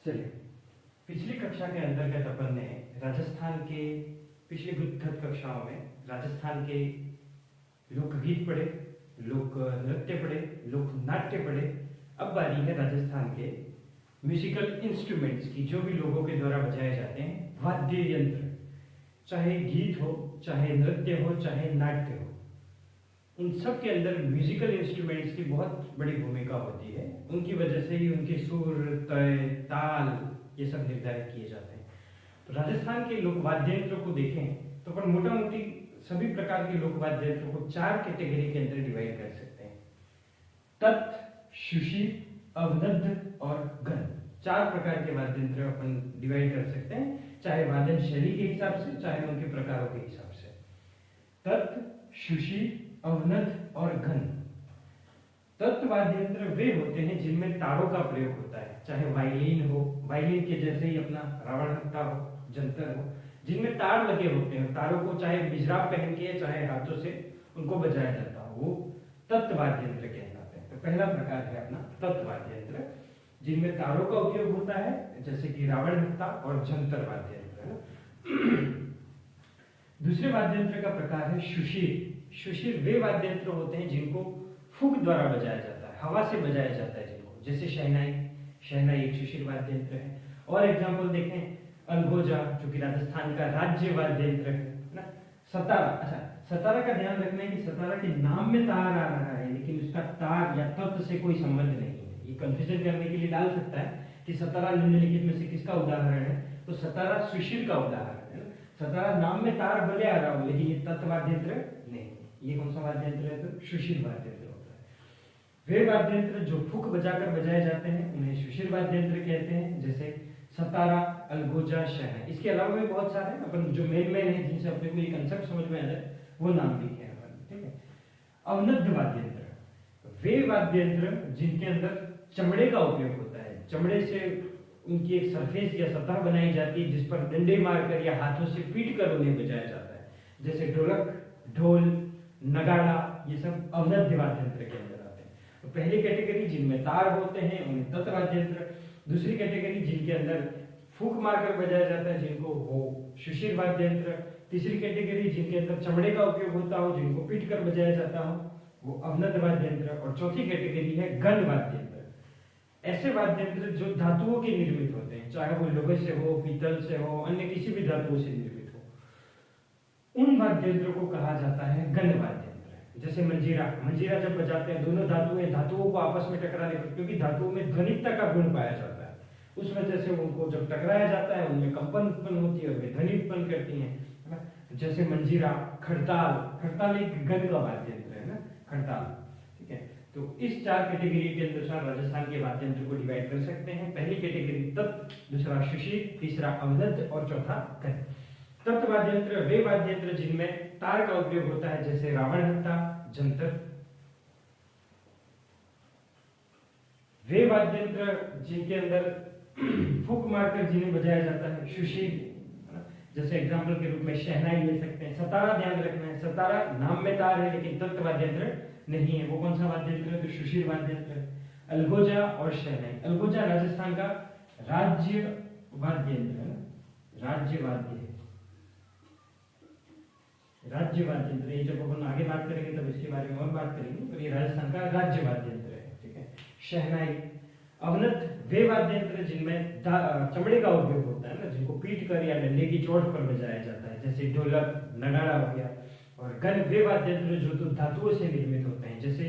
चलिए, पिछली कक्षा के अंतर्गत अपन ने राजस्थान के पिछली गुत्थक कक्षाओं में राजस्थान के लोकगीत पढ़े, लोक नृत्य पढ़े, लोक नाट्य पढ़े। अब बारी है राजस्थान के म्यूजिकल इंस्ट्रूमेंट्स की, जो भी लोगों के द्वारा बजाए जाते हैं वाद्य यंत्र, चाहे गीत हो, चाहे नृत्य हो, चाहे नाट्य हो, उन सब के अंदर म्यूजिकल इंस्ट्रूमेंट्स की बहुत बड़ी भूमिका होती है। उनकी वजह से ही उनके सुर, तय, ताल ये सब निर्धारित किए जाते हैं। तो राजस्थान के लोक वाद्य यंत्रों को देखें तो अपन मोटा मोटी सभी प्रकार के लोक वाद्य यंत्रों को 4 कैटेगरी के अंदर डिवाइड कर सकते हैं। तत्, शुषि, अवनद्ध और गण, 4 प्रकार के वाद्य यंत्र अपन डिवाइड कर सकते हैं, चाहे वादन शैली के हिसाब से, चाहे उनके प्रकारों के हिसाब से। तत्, शुषि, अवनद्ध और घन। तत् वाद्य यंत्र वे होते हैं जिनमें तारों का प्रयोग होता है, चाहे वायलिन हो, वायलिन के जैसे ही अपना रावण हत्था हो, जंतर हो, जिनमें तार लगे होते हैं। तारों को चाहे मिजराब पहन के चाहे हाथों से उनको बजाया जाता हो, वो तत् वाद्य यंत्र कहलाते हैं। तो पहला प्रकार है अपना तत् वाद्य यंत्र, जिनमें तारों का उपयोग होता है, जैसे कि रावण हत्था और जंतर वाद्य यंत्र। दूसरे वाद्य यंत्र का प्रकार है शुशिर। शुशिर वे वाद्य यंत्र होते हैं जिनको फूंक द्वारा बजाया जाता है, हवा से बजाया जाता है जिनको, जैसे शहनाई। शहनाई एक शुशिर वाद्य यंत्र है। और एग्जाम्पल देखें, अलगोजा जो कि राजस्थान का राज्य वाद्य यंत्र है ना। सतारा, अच्छा सतारा का ध्यान रखना है कि सतारा के नाम में तार आ रहा है, लेकिन उसका तार या तत्व से कोई संबंध नहीं है। ये कंफ्यूजन करने के लिए डाल सकता है कि सतारा निम्नलिखित में से किसका उदाहरण है, तो सतारा सुशील का उदाहरण है। सतारा नाम में तार भले आ रहा हो, लेकिन ये तत्व वाद्य यंत्र नहीं। ये कौन सा वाद्य यंत्र है, तो सुशील वाद्य यंत्र होता है। वे वाद्य यंत्र जो फूंक बजाकर बजाए जाते हैं उन्हें सुशील वाद्य यंत्र कहते हैं, जैसे सतारा, अलगोजा, शहनाई। इसके अलावा भी बहुत सारे अपन जो मेन है जिनसे अपने को ये कंसेप्ट समझ में आ जाए वो नाम लिखे हैं अपन, ठीक है। अवनद्ध वाद्य यंत्र वे वाद्य यंत्र जिनके अंदर चमड़े का उपयोग होता है। चमड़े से उनकी एक सरफेस या सतह बनाई जाती है जिस पर डंडे मारकर या हाथों से पीट कर उन्हें बजाया जाता है, जैसे ढोलक, ढोल, नगाड़ा, ये सब अवनद्ध वाद्य यंत्र के अंदर आते हैं। तो पहली कैटेगरी जिनमें तार होते हैं उन्हें तत् वाद्य यंत्र। दूसरी कैटेगरी जिनके अंदर फूंक मारकर बजाया जाता है जिनको, वो सुशील वाद्य यंत्र। तीसरी कैटेगरी जिनके अंदर चमड़े का उपयोग होता हो, जिनको पीट कर बजाया जाता हो, वो अवनद्ध वाद्य यंत्र। और चौथी कैटेगरी है गण वाद्य यंत्र। ऐसे वाद्य यंत्र जो धातुओं के निर्मित होते हैं, चाहे वो लोहे से हो, पीतल से हो, अन्य किसी भी धातुओं से निर्मित हो, उन वाद्य यंत्रों को कहा जाता है गण वाद्य यंत्र। जैसे मंजीरा, मंजीरा जब बजाते हैं दोनों धातुओं को आपस में टकराने पर, क्योंकि धातुओं में ध्वनिकता का गुण पाया जाता है, उस वजह से उनको जब टकराया जाता है उनमें कंपन उत्पन्न होती है और वे ध्वनि उत्पन्न करती हैं। जैसे मंजीरा, खड़ताल, खड़ताल एक गण का वाद्य यंत्र है ना, खड़ताल, ठीक है। तो इस 4 कैटेगरी के अनुसार राजस्थान के वाद्य यंत्र को डिवाइड कर सकते हैं। पहली कैटेगरी तत्, दूसरा सुशील, तीसरा अवनद्ध और चौथा गण। तत् वाद्य यंत्र वे वाद्य यंत्र जिनमें तार का उपयोग होता है, जैसे रावण हत्था, जंतर। वे वाद्य यंत्र जिनके अंदर फूंक मारकर जिन्हें बजाया जाता है, सुशील। जैसे एग्जाम्पल के रूप में शहनाई ले सकते हैं। सतारा ध्यान रखना है, सतारा नाम में तार है लेकिन तत् वाद्य यंत्र नहीं है। वो कौन सा वाद्य यंत्र है, तो सुशील वाद्य यंत्र। अलगोजा और शहनाई। अलगोजा राजस्थान का राज्य वाद्य यंत्र है ना, राज्य वाद्य है, राज्य वाद्य यंत्र। ये जब अपन आगे बात करेंगे तब इसके बारे में और बात करेंगे, पर ये राजस्थान का राज्य वाद्य यंत्र है, ठीक है। शहनाई। अवनद्ध वे वाद्य यंत्र जिनमें चमड़े का उपयोग होता है ना, जिनको पीट कर या डंडे की चोट पर बजाया जाता है, जैसे ढोलक, नगाड़ा हो गया। और गण वे वाद्य यंत्र जो तो धातुओं से निर्मित होते हैं, जैसे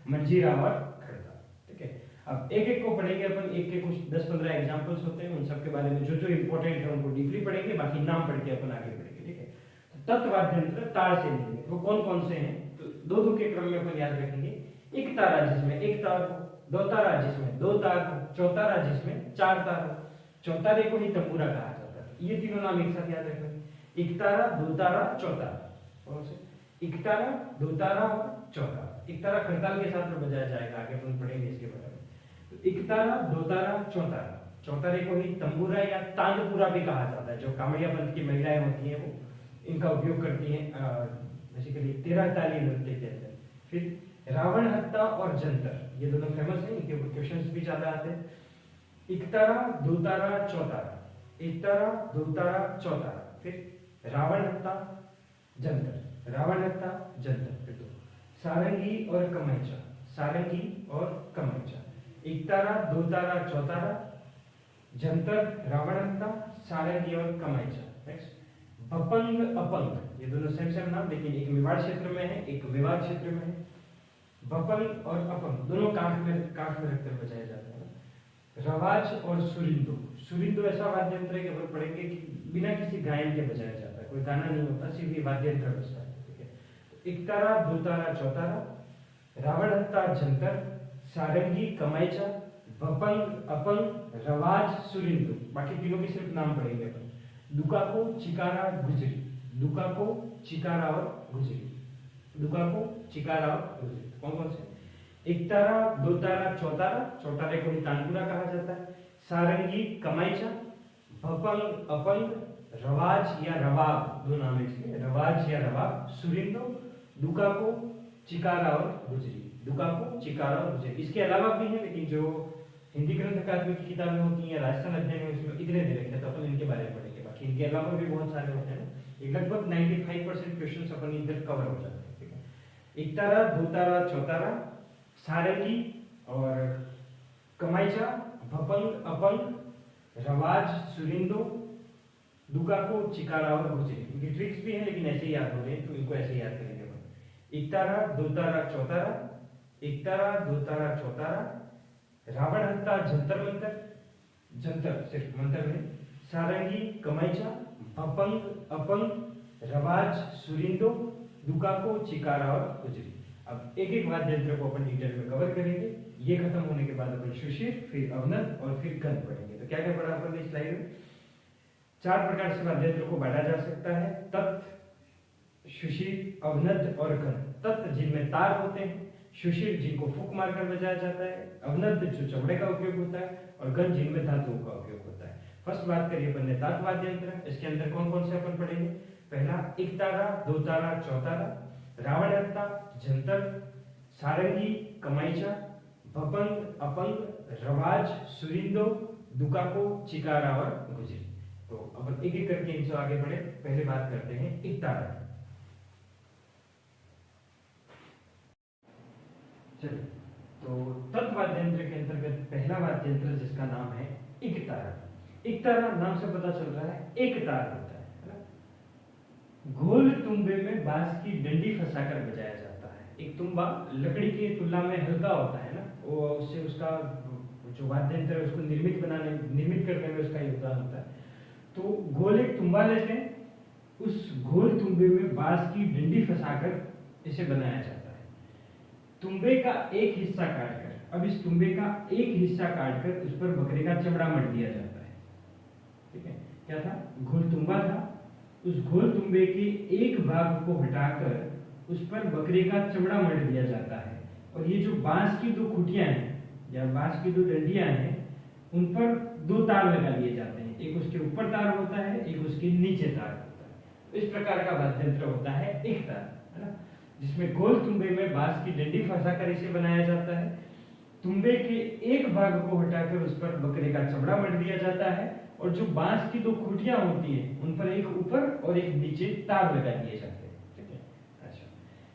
मंजीरा और खड़ताल, ठीक है। अब एक एक को पढ़ेंगे अपन, एक के कुछ 10-15 एग्जांपल्स होते हैं, उन सब के बारे में जो जो इंपॉर्टेंट है उनको डीपली पढ़ेंगे, बाकी नाम पढ़ के अपन आगे बढ़ेंगे, ठीक है। तो तत् वाद्य यंत्र तार से निर्मित, वो कौन कौन से हैं, तो 2-2 के क्रम में अपन याद रखेंगे। एक तारा जिसमें एक तार हो, दो तारा जिसमें 2 तार हो, चौतारा जिसमें 4 तार हो। चौतारे को ही तंबूरा कहा जाता है। ये तीनों नाम एक साथ याद रखेंगे, एक तारा, 2 तारा, चौतारा। कौन से? एक तारा, 2 तारा और चौतारा। एक तारा खड़ताल के साथ में बजाया जाएगा, आगे अपन पढ़ेंगे इसके बारे में। तो एक तारा, 2 तारा, चौतारा। चौतारे को ही तंबूरा या तांदपुरा भी कहा जाता है। जो कामड़िया पंथ की महिलाएं होती हैं वो इनका उपयोग करती हैं बेसिकली 13 ताली नृत्य के अंदर। फिर 'रावण हत्ता' और 'जंतर' ये दोनों फेमस हैं, इनके क्वेश्चंस भी ज्यादा आते हैं। 'रावण हत्ता' और 'जंतर' ये 2 फेमस हैं। 'रावण हत्ता' 'जंतर' ये 2 फेमस हैं, इनके क्वेश्चंस भी ज्यादा आते हैं। 'रावण हत्ता' और 'जंतर' ये दोनों फेमस हैं, इनके क्वेश्चंस भी ज्यादा आते हैं। 'रावण हत्ता' और 'जंतर' एकतारा, दोतारा, चौतारा, एकतारा, दोतारा, चौतारा, फिर रावण हत्ता, जंतर, रावण हत्ता, जंतर, फिर दो सारंगी और कमैचा, सारंगी और कमैचा, एकतारा, दोतारा, चौतारा, जंतर, रावण हत्ता, सारंगी और कमैचा। नेक्स्ट भपंग, अपंग, ये दोनों सेम सेम नाम, लेकिन एक मेवाड़ क्षेत्र में है, एक विवाद क्षेत्र में है। भपंग और अपंग दोनों कांख में रखकर बजाए जाते हैं। रवाज और सुरिंदो, सुरिंदो ऐसा वाद्य यंत्र है कि अपन पढ़ेंगे कि बिना किसी गायन के बजाया जाता है, कोई गाना नहीं होता, सिर्फ ये वाद्य यंत्र बजता है। ठीक है, एकतारा, दोतारा, चौतारा, रावण हत्ता, जंतर, सारंगी, कमैचा, भपंग, अपंग, रवाज, सुरिंदो, बाकी तीनों के सिर्फ नाम पढ़ेंगे अपन। दुकाको, चिकारा, गुजरी, दुकाको, चिकारा और गुजरी, दुकाको, चिकारा और गुजरी, कौन कौन से? एकतारा, दोतारा, चौतारा, चौतारे को ही तानपुरा कहा जाता है, सारंगी, कमैचा, भपंग, अपंग, रवाज या रवाब, दो नाम है इसके, रवाज या रवाब, सुरिंदो, दुकाको, चिकारा और गुजरी, दुकाको, चिकारा और गुजरी। इसके अलावा भी है, लेकिन जो हिंदी ग्रंथ अकादमी की किताबें होती हैं, राजस्थान अध्ययन में, उसमें इतने दे रखे हैं, तो अपन इनके बारे में पढ़ेंगे। बाकी इनके अलावा भी बहुत सारे होते हैं, लगभग 95% क्वेश्चन अपन इधर कवर हो जाते हैं। ठीक है, एकतारा, दोतारा, चौतारा, सारंगी और कमैचा, भपंग, अपंग, रवाज, सुरिंदो, दुकाको, चिकारा और गुजरी। इनकी ट्रिक्स भी हैं, लेकिन ऐसे ही याद हो रहे हैं, तो इनको ऐसे ही याद करेंगे अपन। एकतारा, दोतारा, चौतारा, एकतारा, दोतारा, चौतारा, रावण हत्ता, जंतर मंतर, जंतर सिर्फ मंत्र में, सारंगी, कमैचा, भपंग, अपंग, रवाज, सुरिंदो, दुकाको, चिकारा और गुजरी। अब एक एक वाद्य यंत्र को अपन डिटेल में कवर करेंगे। ये खत्म होने के बाद अपन शुशिर, फिर अवनत और फिर गण पढ़ेंगे। तो क्या क्या पढ़ा अपन ने स्लाइड में? 4 प्रकार से वाद्य यंत्र को बांटा जा सकता है, तत्, शुशिर, अवनत और गण। तत् जिनमें तार होते हैं, शुशिर जिनको फूंक मारकर बजाया जाता है, अवनत जो चमड़े का उपयोग होता है, और गण जिनमें धातुओं का उपयोग होता है। फर्स्ट बात करिए अपन ने तात वाद्य यंत्र, इसके अंदर कौन कौन से अपन पढ़ेंगे? पहला एकतारा, दोतारा, चौतारा, रावण हत्ता, जंतर, सारंगी, कमैचा, भपंग, अपंग, रवाज, सुरिंदो, दुकाको, चिकारा और गुजरी। तो अपन एक एक करके इनसे आगे बढ़े। पहले बात करते हैं एकतारा। चलिए, तो तत् वाद्य यंत्र के अंतर्गत पहला वाद्य यंत्र जिसका नाम है एकतारा। एकतारा नाम से पता चल रहा है एक तार होता है ना। गोल तुम्बे में बांस की डंडी फंसाकर बजाया जाता है। एक तुम्बा लकड़ी की तुलना में हल्का होता है ना, वो उससे उसका जो वाद्य यंत्र है उसको निर्मित करने में उसका योगदान होता है। तो गोल एक तुम्बा लेते हैं, उस गोल तुम्बे में बांस की डंडी फंसाकर इसे बनाया जाता है। तुम्बे का एक हिस्सा काटकर, अब इस तुम्बे का एक हिस्सा काटकर उस पर बकरे का चमड़ा मढ़ दिया जाता है। ठीक है, क्या था? गोल तुम्बा था, उस गोल तुम्बे के एक भाग को हटाकर उस पर बकरे का चमड़ा मढ़ दिया जाता है। और ये जो बांस की 2 खुटियां हैं या बांस की 2 डंडियां हैं, उन पर 2 तार लगा दिए जाते हैं। एक उसके ऊपर तार होता है, एक उसके नीचे तार होता है। इस प्रकार का वाद्य यंत्र होता है एक तार, है ना, जिसमें गोल तुम्बे में बांस की डंडी फंसाकर इसे बनाया जाता है। तुम्बे के एक भाग को हटाकर उस पर बकरे का चमड़ा मढ़ दिया जाता है, और जो बांस की 2 खुटियां होती हैं उन पर एक ऊपर और एक नीचे तार लगा दिए जाते हैं। ठीक है, अच्छा,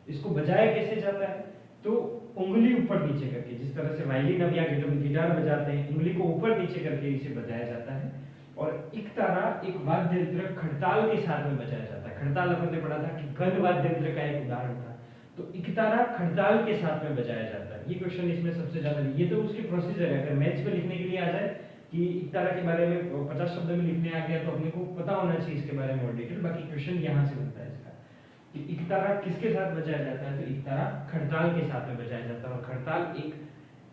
इसको बजाया कैसे जाता है? तो उंगली ऊपर नीचे करके, जिस तरह से वायलिन अब या गिटार बजाते हैं, उंगली को ऊपर नीचे करके इसे बजाया जाता है। और एकतारा एक वाद्य यंत्र खड़ताल के साथ में बजाया जाता है। खड़ताल अपन ने पढ़ा था कि गण वाद्य यंत्र का एक उदाहरण था, तो एकतारा खड़ताल के साथ में बजाया जाता है। ये क्वेश्चन इसमें सबसे ज्यादा, ये तो उसकी प्रोसीजर है। अगर मैथ्स में लिखने के लिए आ जाए कि एकतारा के बारे में 50 शब्द में लिखने आ गया, तो अपने को पता होना चाहिए इसके बारे में और डिटेल। बाकी क्वेश्चन यहाँ से बनता है इसका कि एकतारा किसके साथ बजाया जाता है? तो एकतारा खड़ताल के साथ में बजाया जाता है, और खड़ताल एक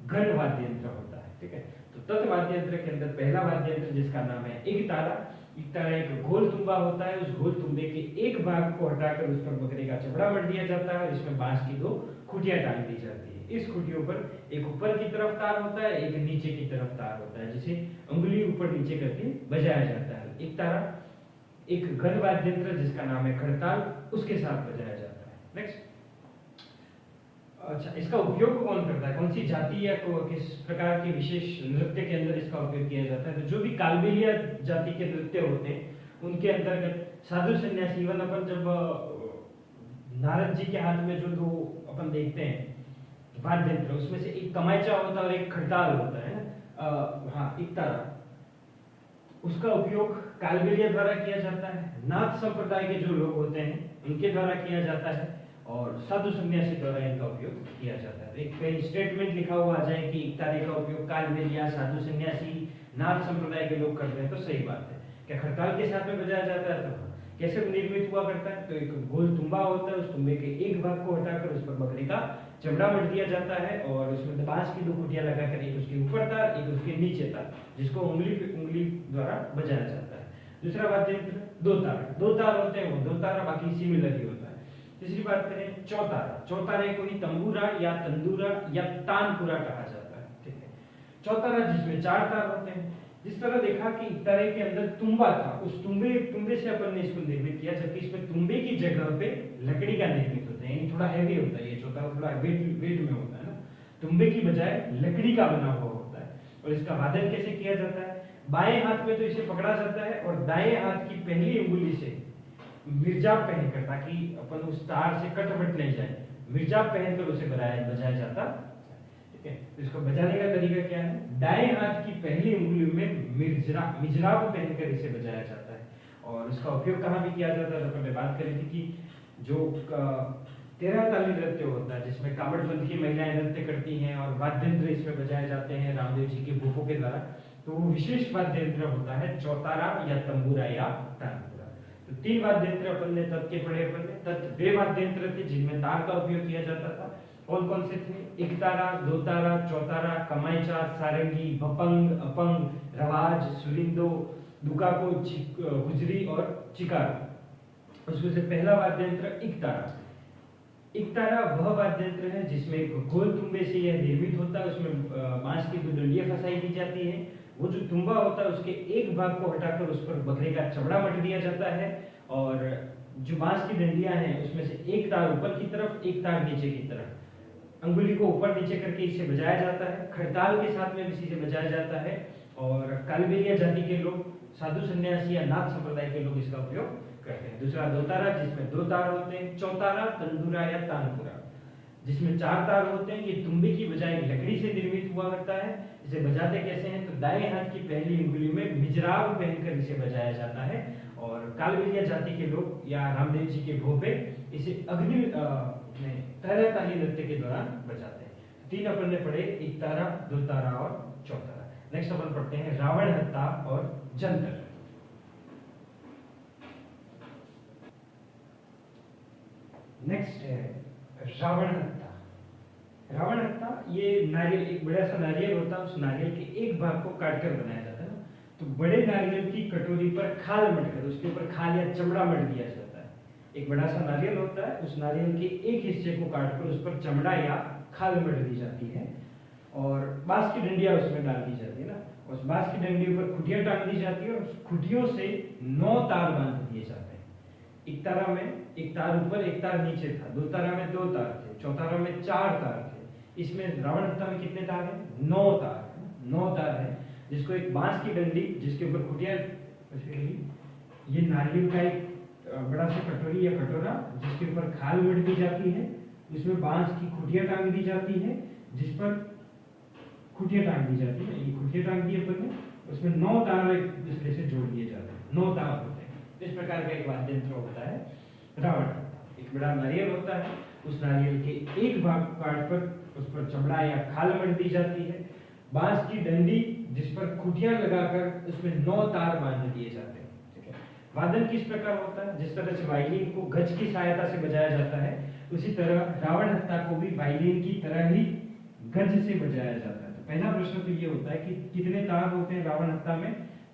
गण वाद्य यंत्र होता है। ठीक है, तो तत् वाद्य यंत्र के अंदर पहला वाद्य यंत्र जिसका नाम है एकतारा। एकतारा एक गोल तुम्बा होता है, उस गोल तुम्बे के एक भाग को हटाकर उस पर बकरे का चमड़ा मढ़ दिया जाता है, और इसमें बांस की 2 खुटियां डाल दी जाती है। इस खुटियों पर एक ऊपर की तरफ तार होता है, एक नीचे की तरफ तार होता है, जिसे उंगली ऊपर नीचे करके बजाया जाता है। एकतारा एक गण वाद्य यंत्र जिसका नाम है खड़ताल, उसके साथ बजाया जाता है। नेक्स्ट अच्छा, इसका उपयोग कौन करता है, कौन सी जाति या किस प्रकार के विशेष नृत्य के अंदर इसका उपयोग किया जाता है? तो जो भी कालबेलिया जाति के नृत्य होते हैं उनके अंतर्गत साधु सन्यासी, इवन अपन जब नारद जी के हाथ में जो दो अपन देखते हैं वाद्य यंत्र, उसमें से एक कमाइचा होता है और एक खड़ताल होता है ना, हाँ इकतारा, उसका उपयोग कालबेलिया द्वारा किया जाता है, नाथ संप्रदाय के जो लोग होते हैं उनके द्वारा किया जाता है और साधु सन्यासी द्वारा इनका उपयोग किया जाता है। एक कहीं स्टेटमेंट लिखा हुआ आ जाए कि इकतारे का उपयोग कालबेलिया, साधु सन्यासी, नाथ संप्रदाय के लोग करते हैं तो सही बात है। क्या खड़ताल के साथ में बजाया जाता है? तो कैसे निर्मित हुआ करता है? तो एक गोल तुम्बा होता है, उस तुम्बे के एक भाग को हटाकर उस पर बकरी का चमड़ा मढ़ दिया जाता है और उसमें बांस की दो कुटिया लगाकर, एक उसके ऊपर तार, एक उसके नीचे तार, जिसको उंगली द्वारा बजाया जाता है। दूसरा वाद्य यंत्र दो तार होते हैं, वो दो तारा, बाकी सिमिलर ही होता है। तीसरी बात करें चौतारा, चौतारे को ही तंबूरा या तंदूरा या तानपुरा कहा जाता है, ठीक है। चौतारा जिसमें चार तार होते हैं। जिस तरह देखा कि इकतारे के अंदर तुम्बा था, उस तुम्बे से अपन ने इसको निर्मित किया, जबकि इसमें तुम्बे की जगह पे लकड़ी का निर्मित होता है, यानी थोड़ा हैवी होता है ये चौतारा, थोड़ा वेट में होता है ना, तुम्बे की बजाय लकड़ी का बना हुआ होता है। और इसका वादन कैसे किया जाता है? बाएं हाथ में तो इसे पकड़ा जाता है और दाएं हाथ की पहली उंगली से मिर्जाब पहनकर, ताकि अपन उस तार से कट नहीं जाए, मिर्जाब पहनकर उसे बजाया जाता, ठीक है। इसको बजाने का तरीका क्या है? दाएं हाथ की पहली उंगली में मिजराब पहनकर इसे बजाया जाता है। और इसका उपयोग कहाँ भी किया जाता है? तो हमने बात करी थी कि जो 13 ताली नृत्य होता है जिसमें कामड़बंद की महिलाएं नृत्य करती हैं और वाद्य यंत्र इसमें बजाए जाते हैं रामदेव जी के भूपों के द्वारा, तो वो विशेष वाद्य यंत्र होता है चौतारा या तंबूरा या तानपुरा। तो 3 वाद्य यंत्र अपन ने तत् के पढ़े, अपन ने तत् वे वाद्य यंत्र थे जिनमें तार का उपयोग किया जाता था। कौन कौन से थे? एक तारा, दो तारा, चौतारा, कमाइचा, सारंगी, भपंग, अपंग, रवाज, सुरिंदो, दुकाको, गुजरी और चिकारो। उसमें से पहला वाद्य यंत्र इकतारा वह वाद्य यंत्र है जिसमें गोल तुम्बे से यह निर्मित होता है, उसमें बांस की 2 डंडियां फंसाई दी जाती है। वो जो तुम्बा होता है उसके एक भाग को हटाकर उस पर बकरे का चमड़ा मढ़ दिया जाता है और जो बांस की डंडियां हैं उसमें से एक तार ऊपर की तरफ, एक तार नीचे की तरफ, अंगुली को ऊपर नीचे करके इसे बजाया जाता है। खड़ताल के साथ में भी इसे बजाया जाता है और कालबेलिया जाति के लोग, साधु सन्यासी या नाथ संप्रदाय के लोग इसका उपयोग करते हैं। दूसरा दो तारा जिसमें 2 तार होते हैं, चौतारा, तंदूरा या तानपुरा जिसमें 4 तार होते हैं। ये तुम्बे की बजाय लकड़ी से निर्मित हुआ करता है। इसे बजाते कैसे हैं? तो दाएं हाथ की पहली उंगली में मिजराब पहनकर इसे बजाया जाता है और कालबेलिया जाति के लोग या रामदेव जी के भोपे इसे अग्नि 13 ताली नृत्य के दौरान बजाते हैं। 3 अपन ने पढ़े, एक तारा, 2 तारा और चौतारा। नेक्स्ट अपन पढ़ते हैं रावण हत्ता और जंतर। नेक्स्ट है रावण हत्ता। रावण हत्ता ये नारियल, एक बड़ा सा नारियल होता है, उस नारियल के एक भाग को काटकर बनाया जाता है ना, तो बड़े नारियल की कटोरी पर खाल मढ़कर उसके ऊपर खाल या चमड़ा मढ़ दिया जाता है। एक बड़ा सा नारियल होता है, उस नारियल के एक हिस्से को काटकर उस पर चमड़ा या खाल मढ़ दी जाती है और बांस की डंडियां उसमें डाल दी जाती है ना, उस बांस की डंडी पर खुटियां टांग दी जाती है और उस खुटियों से 9 तार बांध दिए जाते हैं। एक तारा में एक तार ऊपर, एक तार नीचे था, 2 तारा में 2 तार थे, चौतारा में 4 तार थे। इसमें रावण हत्ता में कितने तार हैं? 9 तार। 9 तार है जिसको एक बांस की डंडी जिसके ऊपर खुटियां, ये नारियल का एक बड़ा सा कटोरी या कटोरा जिसके ऊपर खाल मढ़ दी जाती है, उसमें बांस की खुटियां टांग दी जाती है, जिस पर खुटियां टांग दी जाती है, ये खुटियां टांग दी अपन ने, उसमें 9 तार एक दूसरे से जोड़ दिए जाते हैं, 9 तार होते हैं। इस प्रकार का एक वाद्य यंत्र होता है रावण। एक बड़ा नारियल होता है, उस नारियल के एक भाग काट कर उस पर चमड़ा या खाल मढ़ दी जाती है, बांस की डंडी जिस पर खुटियां लगाकर उसमें 9 तार बांध दिए जाते हैं, ठीक है। वादन किस प्रकार होता है? जिस तरह से वायलिन को गज की सहायता से बजाया जाता है, उसी तरह रावण हत्ता को भी वायलिन की तरह ही गज से बजाया जाता है। तो पहला प्रश्न तो ये होता है कि कितने तार होते हैं रावण हत्ता में?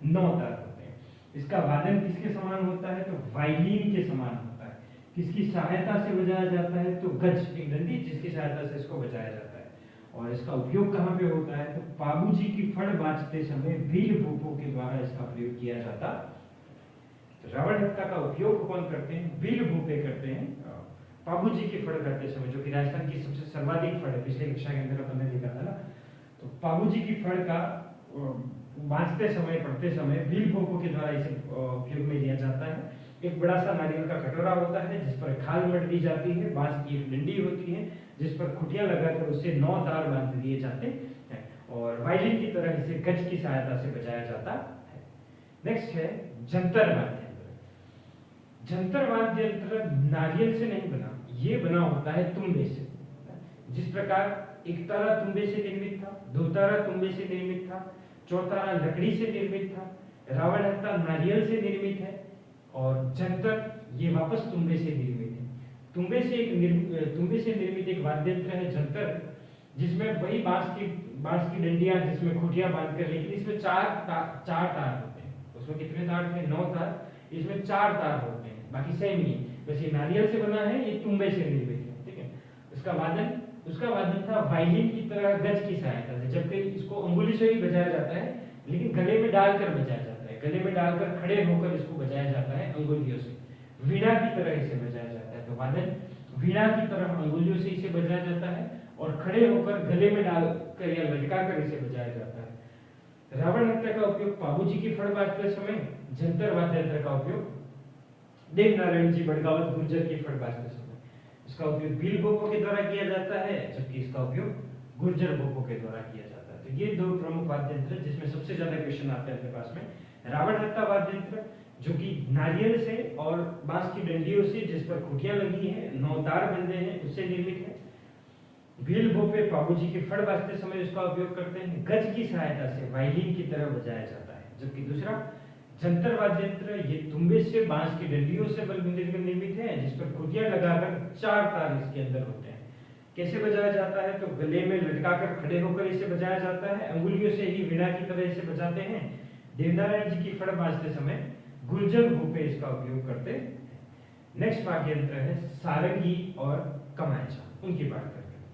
9 तार होते हैं। इसका वादन किसके समान होता है? तो वायलिन के समान होता है। किसकी सहायता से बजाया जाता है? तो गज, एक डंडी जिसकी सहायता से इसको बजाया जाता है। और इसका उपयोग कहाँ पे होता है? तो बाबूजी की फड़ बाजते समय भील भूपों के द्वारा इसका प्रयोग किया जाता। तो रावण हत्ता का उपयोग कौन करते हैं? भील भूपे करते हैं। पाबूजी की फड़ करते समय, जो कि राजस्थान की सबसे सर्वाधिक फड़ है, पिछले कक्षा के अंदर अपन ने देखा था ना, तो पाबूजी की फड़ का बांधते समय, पढ़ते समय भील भोपो के द्वारा इसे उपयोग में लिया जाता है। एक बड़ा सा नारियल का कटोरा होता है जिस पर खाल मट दी जाती है, बांस की एक डंडी होती है जिस पर खुटियां लगाकर उसे 9 तार बांध दिए जाते हैं और वायलिन की तरह इसे गज की सहायता से बजाया जाता है। नेक्स्ट है जंतर वाद्य यंत्र। जंतर वाद्य यंत्र नारियल से नहीं बना, ये बना होता है तुम्बे से। जिस प्रकार एक तारा तुम्बे से निर्मित था, दो तारा तुम्बे से निर्मित था, चौतारा लकड़ी से निर्मित था, रावण हत्था नारियल से निर्मित है और जंतर ये वापस तुम्बे से निर्मित है। तुम्बे से निर्मित एक वाद्य यंत्र है जंतर, जिसमें वही बांस की डंडियां जिसमें खुटियां बांधकर, लेकिन इसमें चार तार होते हैं। उसमें कितने तार थे? 9 तार, इसमें 4 तार होते हैं, बाकी सेम ही। वैसे नारियल से बना है, ये तुम्बे से निर्मित है, ठीक है। उसका वादन था वायलिन की तरह गज की सहायता से, जबकि इसको अंगुली से ही बजाया जाता है, लेकिन गले में डालकर बजाया जाता है। गले में डालकर खड़े होकर इसको बजाया जाता है अंगुलियों से, वीणा की तरह इसे बजाया जाता है। तो वादन वीणा की तरह अंगुलियों से इसे बजाया जाता है और खड़े होकर गले में डालकर या लटकाकर इसे बजाया जाता है। रावण हत्था का उपयोग पाबूजी की फड़ बाजते समय, जंतर वाद्य यंत्र का उपयोग देवनारायण जी बड़गावत गुर्जर की फड़ बाजते समय। इसका उपयोग भील भोपो के द्वारा किया जाता है, जबकि इसका उपयोग गुर्जर भोपो के द्वारा किया जाता है। तो ये दो प्रमुख वाद्य यंत्र जिसमें सबसे ज्यादा क्वेश्चन आते हैं अपने पास में। रावण हत्था वाद्य यंत्र जो कि नारियल से और बांस की डंडियों से, जिस पर खुटियां लगी हैं, 9 तार बंधे हैं, उससे निर्मित है। भील भोपे पाबूजी की फड़ बाजते समय इसका उपयोग करते हैं। गज की सहायता से वायलिन की तरह बजाया जाता है। जबकि दूसरा जंतर वाद्य यंत्र ये तुम्बे से, बांस की डंडियों से निर्मित है, जिस पर खुटियां लगाकर 4 तार इसके अंदर होते हैं। कैसे बजाया जाता है? तो गले में लटकाकर खड़े होकर इसे बजाया जाता है, अंगुलियों से ही वीणा की तरह इसे बजाते हैं। देवनारायण जी की फड़ बाजते समय गुर्जर भोपे इसका उपयोग करते हैं। नेक्स्ट वाद्य यंत्र है सारंगी और कमांचा, उनकी बात करते हैं।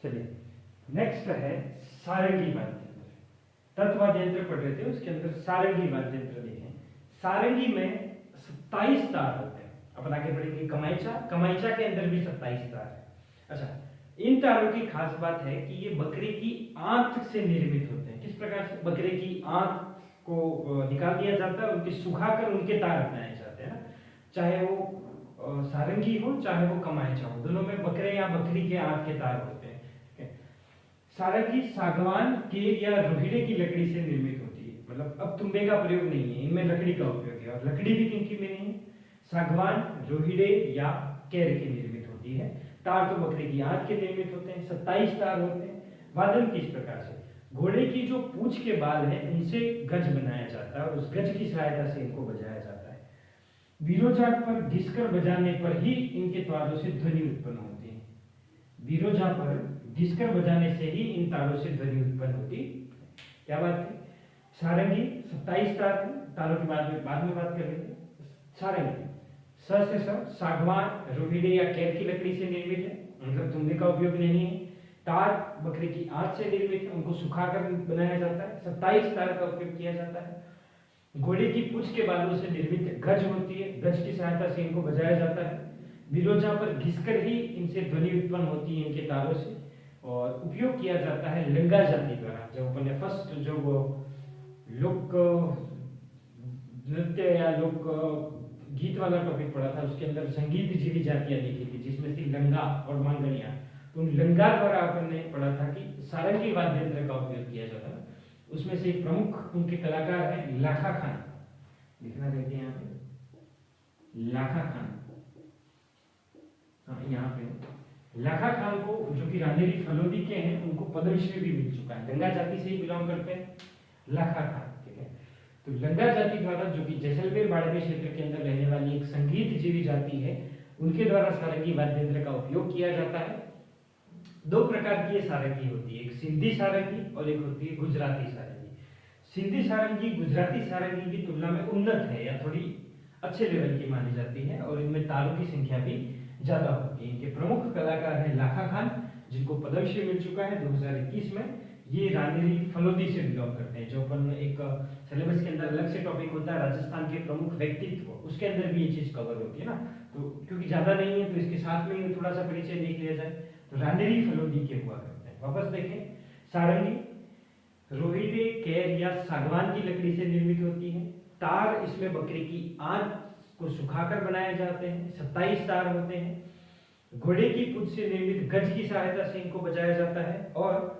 चलिए, नेक्स्ट है सारंगी वाद्य यंत्र। तत्वाद्य यंत्र पढ़ रहे थे, उसके अंदर सारंगी वाद्य यंत्र देखें। सारंगी में 27 तार होते हैं। अपन आगे बढ़ेंगे। कमाइचा के अंदर भी 27 तार है। अच्छा, इन तारों की खास बात है कि ये बकरे की आंत से निर्मित होते हैं। किस प्रकार से? बकरे की आंत को निकाल दिया जाता है, उनके सुखाकर उनके तार बनाए जाते हैं ना। चाहे वो सारंगी हो, चाहे वो कमाइचा हो, दोनों में बकरे या बकरी के आंत के तार होते हैं। सारंगी सागवान, केर या रोहिड़े की लकड़ी से निर्मित होती है। मतलब अब तुम्बे का प्रयोग नहीं है, इनमें लकड़ी का उपयोग है। और लकड़ी भी किनकी में नहीं है? सागवान, रोहिड़े या केर की निर्मित होती है। तार तो बकरे की आंत के निर्मित होते हैं। 27 तार होते हैं। वादन किस प्रकार से? घोड़े की जो पूंछ के बाल हैं, उनसे गज बनाया जाता है और उस गज की सहायता से इनको बजाया जाता है। बीरोजाट पर घिसकर बजाने पर ही इनके तारों से ध्वनि उत्पन्न होती है। बीरोजा पर घिसकर बजाने से ही इन तारों से ध्वनि उत्पन्न होती है। क्या बात है? सारंगी 27 तार है, तारों के बाद में बात कर लेंगे। सारंगी से सागवान, रोहिड़े या केर की लकड़ी से निर्मित है, मतलब तुम्बे का उपयोग नहीं है। तार बकरे की आंत से निर्मित है, उनको सुखाकर बनाया जाता है। 27 तार का उपयोग किया जाता है। घोड़े की पूंछ के बालों से निर्मित गज होती है, गज की सहायता से इनको बजाया जाता है। बिरोजा पर घिसकर ही इनसे ध्वनि उत्पन्न होती है, इनके तारों से। और उपयोग किया जाता है लंगा जाति द्वारा। जब अपन ने फर्स्ट जो वो लोक नृत्य या लोक गीत वाला टॉपिक पढ़ा था, उसके अंदर संगीत जीवी जातियां लिखी थी, जिसमें थी लंगा और मांगनिया। तो लंगा द्वारा अपन ने पढ़ा था कि सारंगी वाद्य यंत्र का उपयोग किया जाता है। उसमें से एक प्रमुख उनके कलाकार है लाखा खान। लिखना देखते हैं यहाँ पे, लाखा खान। हाँ, यहाँ पे लाखा खान को, जो कि रांदेरी फलोदी के हैं, उनको पद्मश्री भी मिल चुका है। लंगा जाति से ही बिलोंग करते हैं लाखा खान। ठीक है, तो लंगा जाति द्वारा, जो कि जैसलमेर बाड़मेर क्षेत्र के अंदर रहने वाली एक संगीत जीवी जाति है, उनके द्वारा सारंगी वाद्य यंत्र का उपयोग किया जाता है। 2 प्रकार की ये सारंगी होती है, एक सिंधी सारंगी और एक होती है गुजराती सारंगी। सिंधी सारंगी गुजराती सारंगी की तुलना में उन्नत है या थोड़ी अच्छे लेवल की मानी जाती है और इनमें तारों की संख्या भी ज्यादा होती है। इनके प्रमुख कलाकार हैं लाखा खान, जिनको पद्मश्री मिल चुका है 2021 में। ये रानेरी फलोदी से बिलोंग करते हैं। जो अपन एक सिलेबस के अंदर अलग से टॉपिक होता है राजस्थान के प्रमुख व्यक्तित्व, उसके अंदर भी ये चीज कवर होती है ना। तो क्योंकि ज्यादा नहीं है तो इसके साथ में ही थोड़ा सा परिचय देख लिया जाए। तो रानेरी फलोदी के हुआ करते हैं। वापस देखें, सारंगी रोहिड़े, केर या सागवान की लकड़ी से निर्मित होती है। तार इसमें बकरी की आंत को सुखाकर बनाए जाते हैं। 27 तार होते हैं। घोड़े की पूंछ से निर्मित गज की सहायता से इनको बजाया जाता है और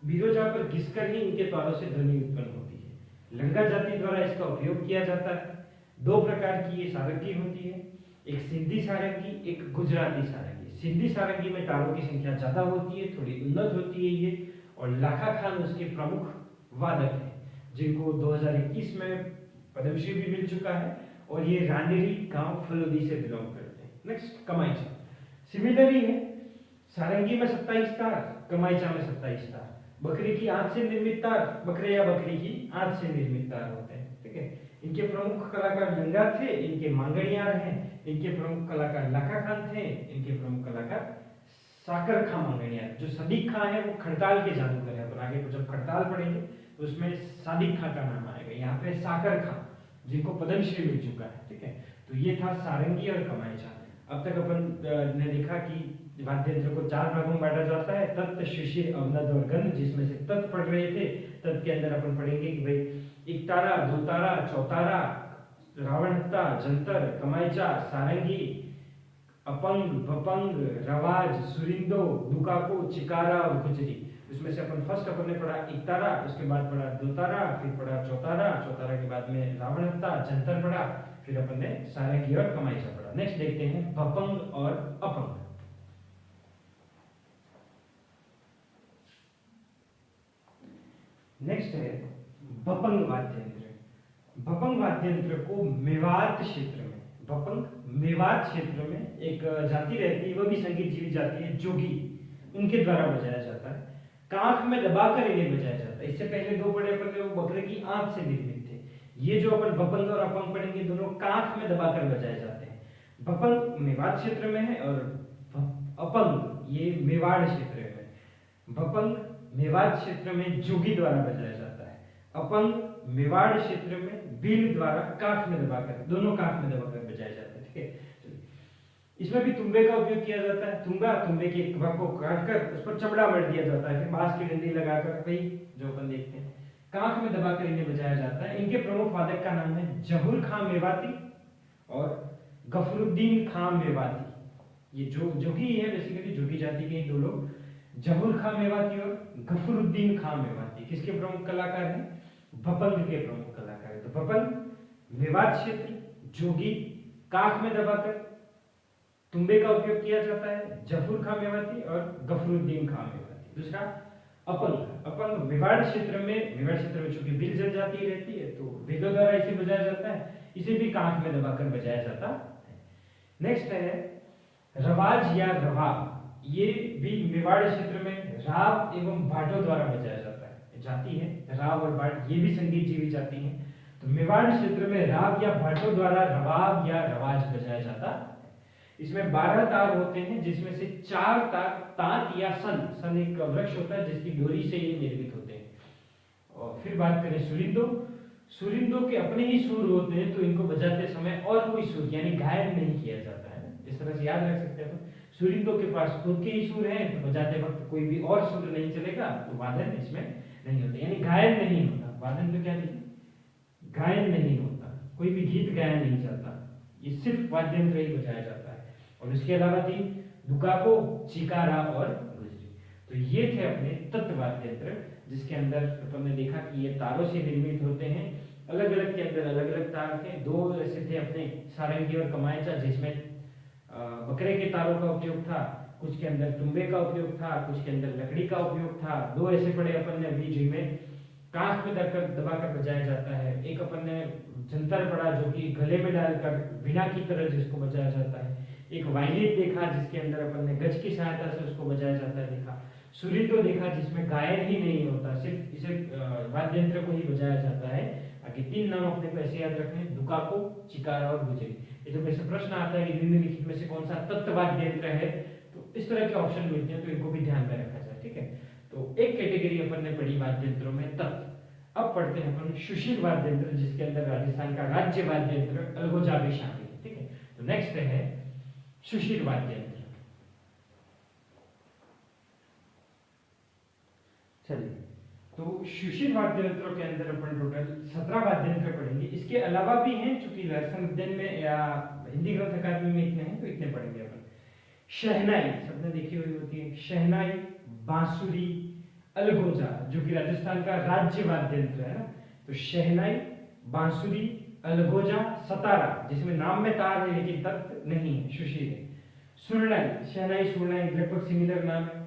बिरोजा पर घिसकर ही इनके तारों से ध्वनि उत्पन्न होती है। लंगा जाति द्वारा इसका उपयोग किया जाता है। 2 प्रकार की ये सारंगी होती है, एक सिंधी सारंगी, एक गुजराती सारंगी। सिंधी सारंगी में तारों की संख्या ज्यादा होती है, थोड़ी उन्नत होती है ये, और लाखा खान उसके प्रमुख वादक हैं, जिनको 2021 में पद्मश्री भी मिल चुका है। और ये रानेरी गांव फलोदी से बिलोंग करते हैं। नेक्स्ट, कमाईचा। सिमिलरली है, सारंगी में 27 तार, कमाईचा में 27 तार। बकरी की आंत से निर्मित तार बकरे या बकरी की आंत से निर्मित तार होते हैं। ठीक है, इनके प्रमुख कलाकार लंगा थे, इनके मांगड़ियार हैं। इनके प्रमुख कलाकार लाखा खान थे, इनके प्रमुख कलाकार साकर खां मांगड़ियार। जो सदीक खां है वो खड़ताल के जादूगर है। अपन आगे जब खड़ताल पढ़ेंगे तो उसमें सादिक खां का नाम आएगा। यहाँ पे साकर खां, जिनको पद्मश्री मिल चुका है। ठीक है, तो ये था सारंगी और कमाईचा। अब तक अपन ने देखा कि वाद्य यंत्र को 4 भागों में बांटा जाता है, तत्, शिशिर, अवनद और गंध। जिसमें से तत् पढ़ रहे थे, तत् के अंदर अपन पढ़ेंगे कि भाई 1 तारा, 2 तारा, चौतारा, रावणहत्ता, जंतर, कमाईचा, सारंगी, अपंग, भपंग, रवाज, सुरिंदो, दुकाको, चिकारा और गुजरी। उसमें से अपन फर्स्ट अपन ने पढ़ा 1 तारा, उसके बाद पढ़ा 2 तारा, फिर पढ़ा चौतारा, चौतारा के बाद में रावणहत्ता, जंतर पढ़ा, फिर अपन ने सारंगी और कमाईचा पढ़ा। नेक्स्ट देखते हैं भपंग और अपंग। नेक्स्ट है भपंग वाद्य यंत्र। भपंग वाद्य यंत्र को मेवात क्षेत्र में, भपंग मेवात क्षेत्र में एक जाति रहती है, वह भी संगीत जीवी जाति है, जोगी, उनके द्वारा बजाया जाता है। कांख में दबाकर इन्हें बजाया जाता है। इससे पहले 2 बड़े अपन ने वो बकरे की आंत से निर्मित थे। ये जो अपन भपंग और अपंग पढ़ेंगे, दोनों कांख में दबाकर बजाए जाते हैं। भपंग मेवात क्षेत्र में है और अपंग ये मेवाड़ क्षेत्र में। भपंग मेवात क्षेत्र में जोगी द्वारा बजाया जाता है। अपंग मेवाड़ क्षेत्र में भील द्वारा कांख में दबाकर, दोनों कांख में दबाकर बजाया जाता है। ठीक है, इसमें भी तुम्बे का उपयोग किया जाता है। तुम्बा, तुम्बे के एक भाग को काटकर उस पर चमड़ा मढ़ दिया जाता है, फिर बांस की डंडी लगाकर, भाई जो अपन देखते हैं, कांख में दबाकर इन्हें बजाया जाता है। इनके प्रमुख वादक का नाम है जहूर खां मेवाती और गफरुद्दीन खां मेवाती। ये जो जोगी है, बेसिकली जोगी जाति के 2 लोग, जहूर खां मेवाती और गफरुद्दीन खां मेवाती। किसके प्रमुख कलाकार हैं? भपंग के प्रमुख कलाकार है। तो भपंग मेवात क्षेत्र, जोगी, कांख में दबाकर तुम्बे का उपयोग किया जाता है, जफूर खां मेवाती और गफरुद्दीन खां मेवाती। दूसरा अपंग, अपंग मेवाड़ क्षेत्र में चूंकि भील जनजाति रहती है तो भीलों द्वारा इसे बजाया जाता है। इसे भी कांख में दबाकर बजाया जाता है। नेक्स्ट है रवाज या रवाब। ये भी मेवाड़ क्षेत्र में राव एवं भाटों द्वारा बजाया जाता है। जाति है राव और भाट, ये भी संगीत जीवी जाति है। तो मेवाड़ क्षेत्र में राव या भाटों द्वारा रवाब या रवाज बजाया जाता है। इसमें 12 तार होते हैं, जिसमें से 4 तार तांत या सन एक वृक्ष होता है जिसकी डोरी से ये निर्मित होते हैं। और फिर बात करें सुरिंदो, सुरिंदो के अपने ही सुर होते हैं, तो इनको बजाते समय और कोई सुर यानी गायन नहीं किया जाता है। इस तरह से याद रख सकते हैं। सुरिंदो के पास खुद के ही सुर हैं, तो बजाते वक्त कोई भी और सुर नहीं चलेगा, तो वादन इसमें नहीं होता, यानी गायन नहीं होता। वादन तो क्या लिखे, गायन नहीं होता, कोई भी गीत गाया नहीं जाता, ये सिर्फ वाद्य यंत्र ही बजाया जाता है। और इसके अलावा 3 दुकाको, चिकारा और गुजरी। तो ये थे अपने तत्व वाद्य यंत्र, जिसके अंदर तुमने देखा कि ये तारों से निर्मित होते हैं। अलग अलग के अंदर अलग अलग तार थे। 2 ऐसे थे अपने सारंगी और कमाईचा, जिसमें बकरे के तारों का उपयोग था, कुछ के अंदर तुम्बे का उपयोग था, कुछ के अंदर लकड़ी का उपयोग था। 2 ऐसे पड़े अपन ने अभी, जिनमें कांख में दबाकर बजाया जाता है। एक अपन ने जंतर पढ़ा, जो कि गले में डालकर वीणा की तरह जिसको बजाया जाता है। एक वायलिन देखा, जिसके अंदर अपन ने गज की सहायता से उसको बजाया जाता है देखा। सुरिंदो देखा, जिसमें गायन ही नहीं होता, सिर्फ इसे वाद्य यंत्र को ही बजाया जाता है। आगे 3 नाम अपने को ऐसे याद रखने, दुकाको, चिकारा और गुजरी। ये तो वैसे प्रश्न आता है कि निम्नलिखित में से कौन सा तत्व वाद्य यंत्र है, तो इस तरह के ऑप्शन मिलते हैं, तो इनको भी ध्यान में रखा जाए। ठीक है, तो एक कैटेगरी अपन ने पढ़ी वाद्य यंत्रों में तत्। अब पढ़ते हैं अपन सुशील वाद्य यंत्र, जिसके अंदर राजस्थान का राज्य वाद्य यंत्र अलगोजा भी शामिल है। ठीक है, तो नेक्स्ट है सुशील वाद्य यंत्र। चलिए, तो सुशील वाद्य यंत्रों के अंदर अपन टोटल 17 वाद्य यंत्र पढ़ेंगे। इसके अलावा भी हैं, चूंकि राजस्थान अध्ययन में या हिंदी ग्रंथ अकादमी में इतने हैं तो इतने पढ़ेंगे अपन। शहनाई सबने देखी हुई होती है, शहनाई, बांसुरी, अलगोजा, जो कि राजस्थान का राज्य वाद्य यंत्र है ना, तो शहनाई, बांसुरी, अलगोजा, सतारा, जिसमें नाम में तार है लेकिन तत् नहीं है, सुशील है। सुरनाई, शहनाई सुरनाई लगभग सिमिलर नाम है।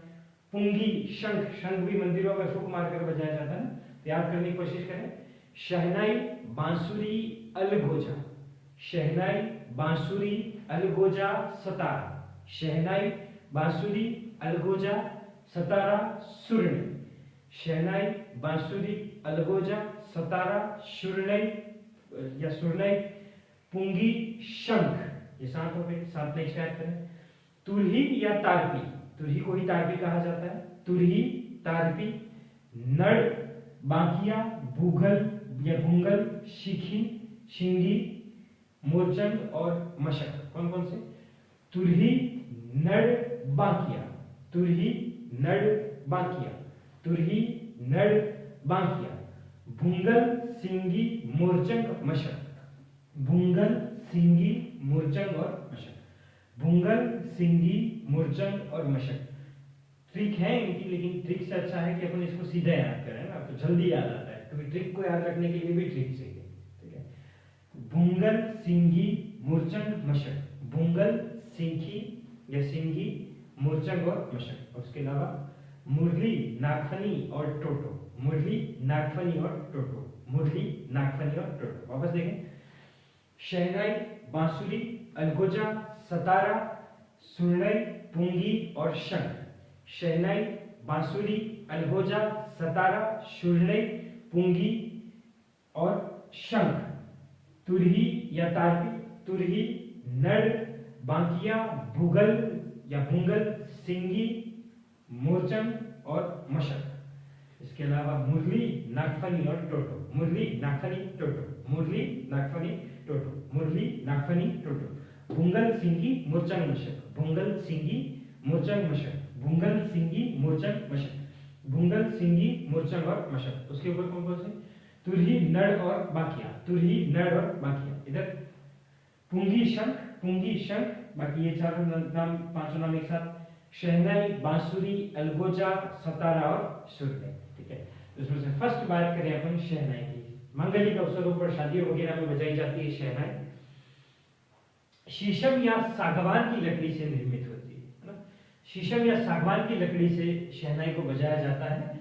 पुंगी, शंख, शंख भी मंदिरों में फूंक मारकर बजाया जाता है, तो याद करने की कोशिश करें। शहनाई, बांसुरी, अलगोजा, शहनाई, बांसुरी, अलगोजा, सतारा, शहनाई, बांसुरी, अलगोजा, सतारा, सुरनई, शहनाई, बांसुरी, अलगोजा, सतारा, सुरनई या सुरनई, पुंगी, शंख, ये 7 हो गए। 7 नेक्स्ट याद करें। तुरही या तारपी, तुरही को ही तारपी कहा जाता है, तुरही, तारपी, नड़, बांकिया, भूगल या भूंगल, शिखी, शिंगी, मोरचंद और मशक। कौन कौन से? तुरही, नड़, बांकिया, तुरही, नड़, बांकिया, तुरही, नड़, बांकिया, भूंगल, सिंगी, मोरचंग, मशक, भूंगल, सिंगी, मोरचंग और मशक, भूंगल, सिंगी, मोरचंग और मशक। ट्रिक है इनकी, लेकिन ट्रिक से अच्छा है कि अपन इसको सीधा याद करें ना, तो जल्दी याद आता है। तो ट्रिक को याद रखने के लिए भी ट्रिक चाहिए। ठीक है, भूंगल, सिंगी, मोरचंग, मशक, भूंगल, सिंगी या सिंगी, मोरचंग और मशक। उसके अलावा मुरली, नागफनी और टोटो, मुरली, नागफनी और टोटो, मुरली, नागफनी और टोटो। वापस देखें। शहनाई, बांसुरी, अलगोजा, सतारा, सुरनई, पुंगी और शंख, शहनाई, बांसुरी, अलगोजा, सतारा, सुरनई, पुंगी और शंख, तुरही या तारपी, तुरही, नड़, बांकिया, भूगल या भूंगल, सिंगी, मोरचंग और मशक। इसके अलावा मुरली, नागफनी और टोटो, मुरली, नागफनी, टोटो, मुरली, नागफनी, टोटो, मुरली, नागफनी, टोटो, भूंगल, सिंगी, मोरचंग, मशक, भूंगल, सिंगी, मोरचंग, मशक, भूंगल, सिंगी, मोरचंग, मशक, भूंगल, सिंगी, मोरचंग और मशक। उसके ऊपर कौन कौन से? तुरही, नड़ और बांकिया, तुरही, नड़ और बांकिया। इधर पुंगी, शंख, पुंगी, शंख, बाकी ये चारों नाम, पांचों नाम एक साथ। शहनाई, बांसुरी, अलगोजा, सतारा और सुरनई। ठीक है, तो इसमें से फर्स्ट बात करें अपन शहनाई की। मांगलिक अवसरों पर, शादियों वगैरह में बजाई जाती है शहनाई। शीशम या सागवान की लकड़ी से निर्मित होती है ना, शीशम या सागवान की लकड़ी से शहनाई को बजाया जाता है।